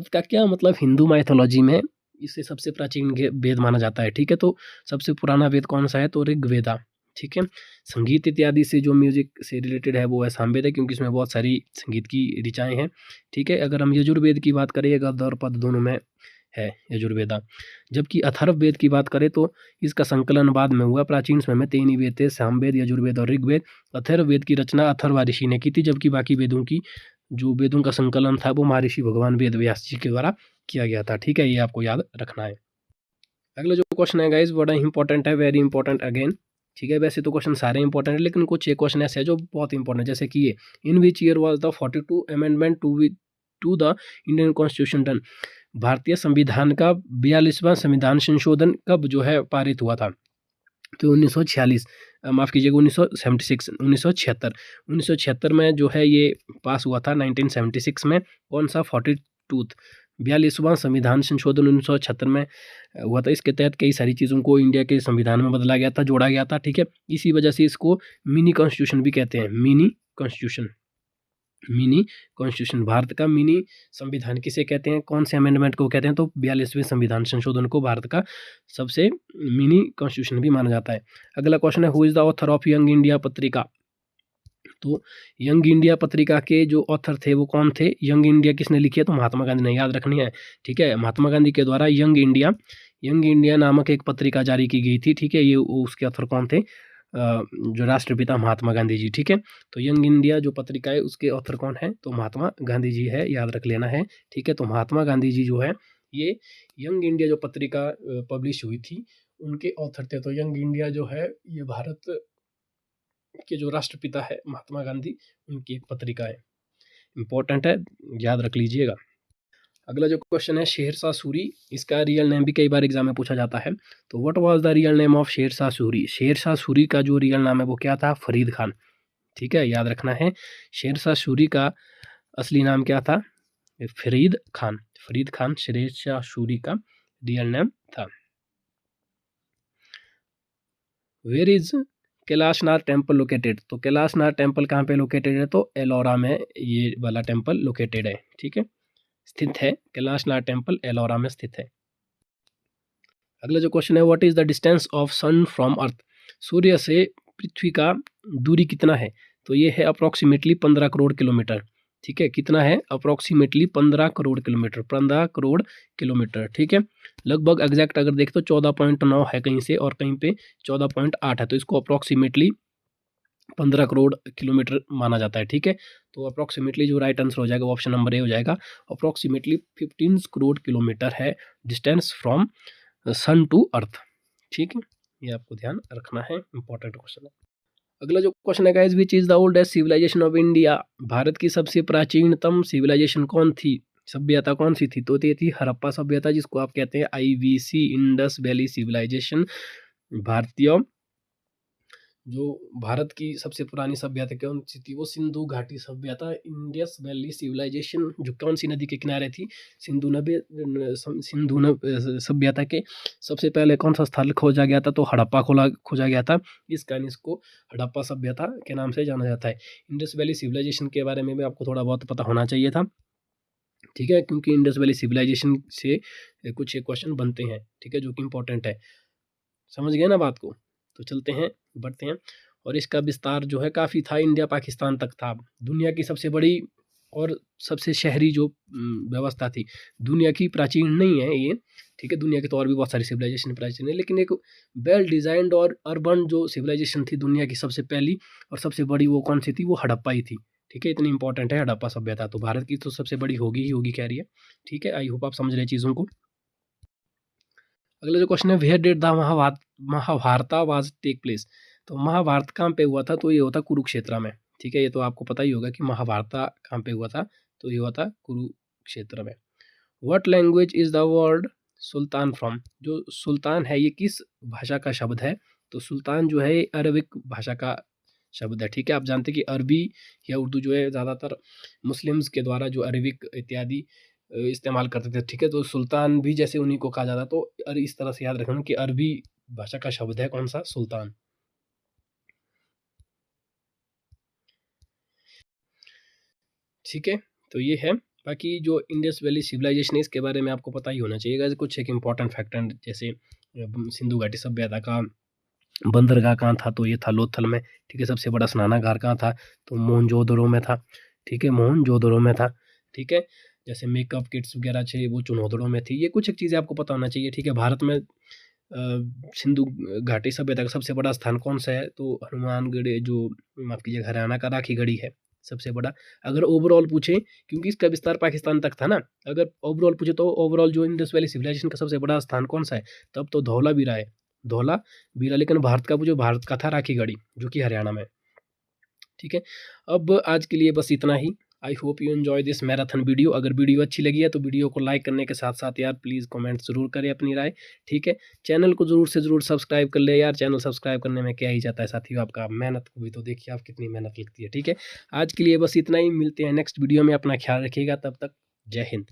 का क्या मतलब, हिंदू माइथोलॉजी में इसे सबसे प्राचीन वेद माना जाता है। ठीक है, तो सबसे पुराना वेद कौन सा है? तो ऋग्वेदा। ठीक है, संगीत इत्यादि से जो म्यूजिक से रिलेटेड है, वो है सामवेद है, क्योंकि इसमें बहुत सारी संगीत की ऋचाएँ हैं। ठीक है, अगर हम यजुर्वेद की बात करें, गद्य और पद्य दोनों में है यजुर्वेदा। जबकि अथर्ववेद की बात करें तो इसका संकलन बाद में हुआ। प्राचीन समय में 3 ही वेद थे, सामवेद, यजुर्वेद और ऋग्वेद। अथर्ववेद की रचना अथर्वा ऋषि ने की थी, जबकि बाकी वेदों की जो वेदों का संकलन था वो महर्षि भगवान वेद व्यास जी के द्वारा किया गया था। ठीक है, ये आपको याद रखना है। अगला जो क्वेश्चन है गाइस बड़ा इंपॉर्टेंट है, वेरी इंपॉर्टेंट अगेन। ठीक है, वैसे तो क्वेश्चन सारे इंपॉर्टेंट है, लेकिन कुछ एक क्वेश्चन ऐसे है जो बहुत इंपॉर्टेंट है, जैसे कि ये in which year was the 42 amendment to the Indian constitution done. भारतीय संविधान का 42वां संविधान संशोधन कब जो है पारित हुआ था? तो 1946, माफ़ कीजिएगा 1976, 1976 में जो है ये पास हुआ था। 1976 में कौन सा 42वां संविधान संशोधन 1976 में हुआ था। इसके तहत कई सारी चीज़ों को इंडिया के संविधान में बदला गया था, जोड़ा गया था। ठीक है, इसी वजह से इसको मिनी कॉन्स्टिट्यूशन भी कहते हैं, mini constitution. Mini constitution, Bharat का मिनी संविधान किसे कहते हैं, कौन से अमेंडमेंट को कहते हैं? तो 42वें संविधान संशोधन को भारत का सबसे मिनी कॉन्स्टिट्यूशन भी माना जाता है। अगला क्वेश्चन है who is the author of young India पत्रिका। तो यंग इंडिया पत्रिका के जो ऑथर थे वो कौन थे? यंग इंडिया किसने लिखी है? तो महात्मा गांधी ने, याद रखनी है। ठीक है, महात्मा गांधी के द्वारा यंग इंडिया नामक एक पत्रिका जारी की गई थी। ठीक है, ये उसके ऑथर कौन थे? जो राष्ट्रपिता महात्मा गांधी जी। ठीक है, तो यंग इंडिया जो पत्रिका है उसके ऑथर कौन है? तो महात्मा गांधी जी है, याद रख लेना है। ठीक है, तो महात्मा गांधी जी जो है ये यंग इंडिया जो पत्रिका पब्लिश हुई थी उनके ऑथर थे। तो यंग इंडिया जो है ये भारत के जो राष्ट्रपिता है महात्मा गांधी उनकी एक पत्रिका है, इंपॉर्टेंट है, याद रख लीजिएगा। अगला जो क्वेश्चन है शेरशाह सूरी, इसका रियल नेम भी कई बार एग्जाम में पूछा जाता है। तो what was the real name of Shershah Suri? Shershah Suri का जो रियल नाम है वो क्या था? फरीद खान। ठीक है, याद रखना है, शेरशाह सूरी का असली नाम क्या था? फरीद खान। फरीद खान शेरशाह सूरी का रियल नेम था। Where is Kailashnath temple located? तो कैलाशनाथ टेम्पल कहाँ पे लोकेटेड है? तो एलोरा में ये वाला टेम्पल लोकेटेड है। ठीक है, स्थित है, कैलाशनाथ टेम्पल एलोरा में स्थित है। अगला जो क्वेश्चन है what is the distance of sun from earth? सूर्य से पृथ्वी का दूरी कितना है? तो ये है अप्रोक्सीमेटली 15 करोड़ किलोमीटर। ठीक है, कितना है? Approximately 15 crore kilometre, 15 crore kilometre. ठीक है, लगभग एग्जैक्ट अगर देखें तो 14.9 है कहीं से और कहीं पे 14.8 है, तो इसको अप्रोक्सीमेटली 15 करोड़ किलोमीटर माना जाता है। ठीक है, तो अप्रोक्सीमेटली जो राइट आंसर हो जाएगा वो ऑप्शन नंबर ए हो जाएगा। अप्रोक्सीमेटली 15 करोड़ किलोमीटर है distance from sun to earth. ठीक है, ये आपको ध्यान रखना है, इंपॉर्टेंट क्वेश्चन है। अगला जो क्वेश्चन है guys which is the oldest civilisation of India? Bharat की सबसे प्राचीनतम सिविलाइजेशन कौन थी, सभ्यता कौन सी थी? तो ये थी हड़प्पा सभ्यता, जिसको आप कहते हैं IVC, इंडस वैली सिविलाइजेशन। भारतीय जो भारत की सबसे पुरानी सभ्यता कौन सी थी? वो सिंधु घाटी सभ्यता, इंडस वैली सिविलाइजेशन, जो कौन सी नदी के किनारे थी? सिंधु सभ्यता के सबसे पहले कौन सा स्थल खोजा गया था? तो हड़प्पा खोजा गया था, इस कारण इसको हड़प्पा सभ्यता के नाम से जाना जाता है। इंडस वैली सिविलाइजेशन के बारे में भी आपको थोड़ा बहुत पता होना चाहिए था। ठीक है, क्योंकि इंडस वैली सिविलाइजेशन से कुछ एक क्वेश्चन बनते हैं। ठीक है, जो कि इंपॉर्टेंट है, समझ गए ना बात को? तो चलते हैं, बढ़ते हैं। और इसका विस्तार जो है काफ़ी था, इंडिया पाकिस्तान तक था। दुनिया की सबसे बड़ी और सबसे शहरी जो व्यवस्था थी, दुनिया की प्राचीन नहीं है ये। ठीक है, दुनिया के तो और भी बहुत सारी सिविलाइजेशन प्राचीन है, लेकिन एक वेल डिजाइंड और अर्बन जो सिविलाइजेशन थी दुनिया की सबसे पहली और सबसे बड़ी, वो कौन सी थी? वो हड़प्पा ही थी। ठीक है, इतनी इंपॉर्टेंट है हड़प्पा सभ्यता, तो भारत की तो सबसे बड़ी होगी ही होगी, कह रही है। ठीक है, आई होप आप समझ रहे चीज़ों को। अगला जो क्वेश्चन है where did the Mahabharat was take place? तो महाभारत कहाँ पे हुआ था? तो ये होता कुरुक्षेत्र में। ठीक है, ये तो आपको पता ही होगा कि महाभारत कहाँ पे हुआ था, तो ये हुआ था कुरुक्षेत्र में। What language is the word Sultan from? जो सुल्तान है ये किस भाषा का शब्द है? तो सुल्तान जो है अरबिक भाषा का शब्द है। ठीक है, आप जानते हैं कि अरबी या उर्दू जो है ज़्यादातर मुस्लिम्स के द्वारा जो अरबिक इत्यादि इस्तेमाल करते थे। ठीक है, तो सुल्तान भी जैसे उन्हीं को कहा जाता, तो इस तरह से याद रखना कि अरबी भाषा का शब्द है कौन सा? सुल्तान। ठीक है, तो ये है। बाकी जो इंडस वैली सिविलाइजेशन है इसके बारे में आपको पता ही होना चाहिए। कुछ एक इंपॉर्टेंट फैक्टर जैसे सिंधु घाटी सभ्यता का बंदरगाह कहाँ था? तो ये था लोथल में। ठीक है, सबसे बड़ा स्नानागार कहाँ था? तो मोहनजोदड़ो में था। ठीक है, मोहनजोदड़ो में था। ठीक है, जैसे मेकअप किट्स वगैरह छे वो चुनौदड़ों में थी। ये कुछ एक चीज़ें आपको पता होना चाहिए, ठीक है। भारत में सिंधु घाटी सभ्यता का सबसे बड़ा स्थान कौन सा है? तो हनुमानगढ़, जो माफ़ कीजिएगा हरियाणा का राखीगढ़ी है सबसे बड़ा। अगर ओवरऑल पूछें, क्योंकि इसका विस्तार पाकिस्तान तक था ना, अगर ओवरऑल पूछे तो ओवरऑल जो इंडस वैली सिविलाइजेशन का सबसे बड़ा स्थान कौन सा है? तब तो धौलावीरा है, धौलावीरा। लेकिन भारत का जो भारत का था राखीगढ़ी, जो कि हरियाणा में, ठीक है। अब आज के लिए बस इतना ही। I hope you enjoy this marathon video. अगर वीडियो अच्छी लगी है तो वीडियो को लाइक करने के साथ साथ यार प्लीज़ कमेंट ज़रूर करें अपनी राय, ठीक है। चैनल को ज़रूर से ज़रूर सब्सक्राइब कर ले यार, चैनल सब्सक्राइब करने में क्या ही जाता है साथियों, आपका मेहनत को भी तो देखिए आप कितनी मेहनत लगती है, ठीक है। आज के लिए बस इतना ही, मिलते हैं नेक्स्ट वीडियो में, अपना ख्याल रखिएगा, तब तक जय हिंद।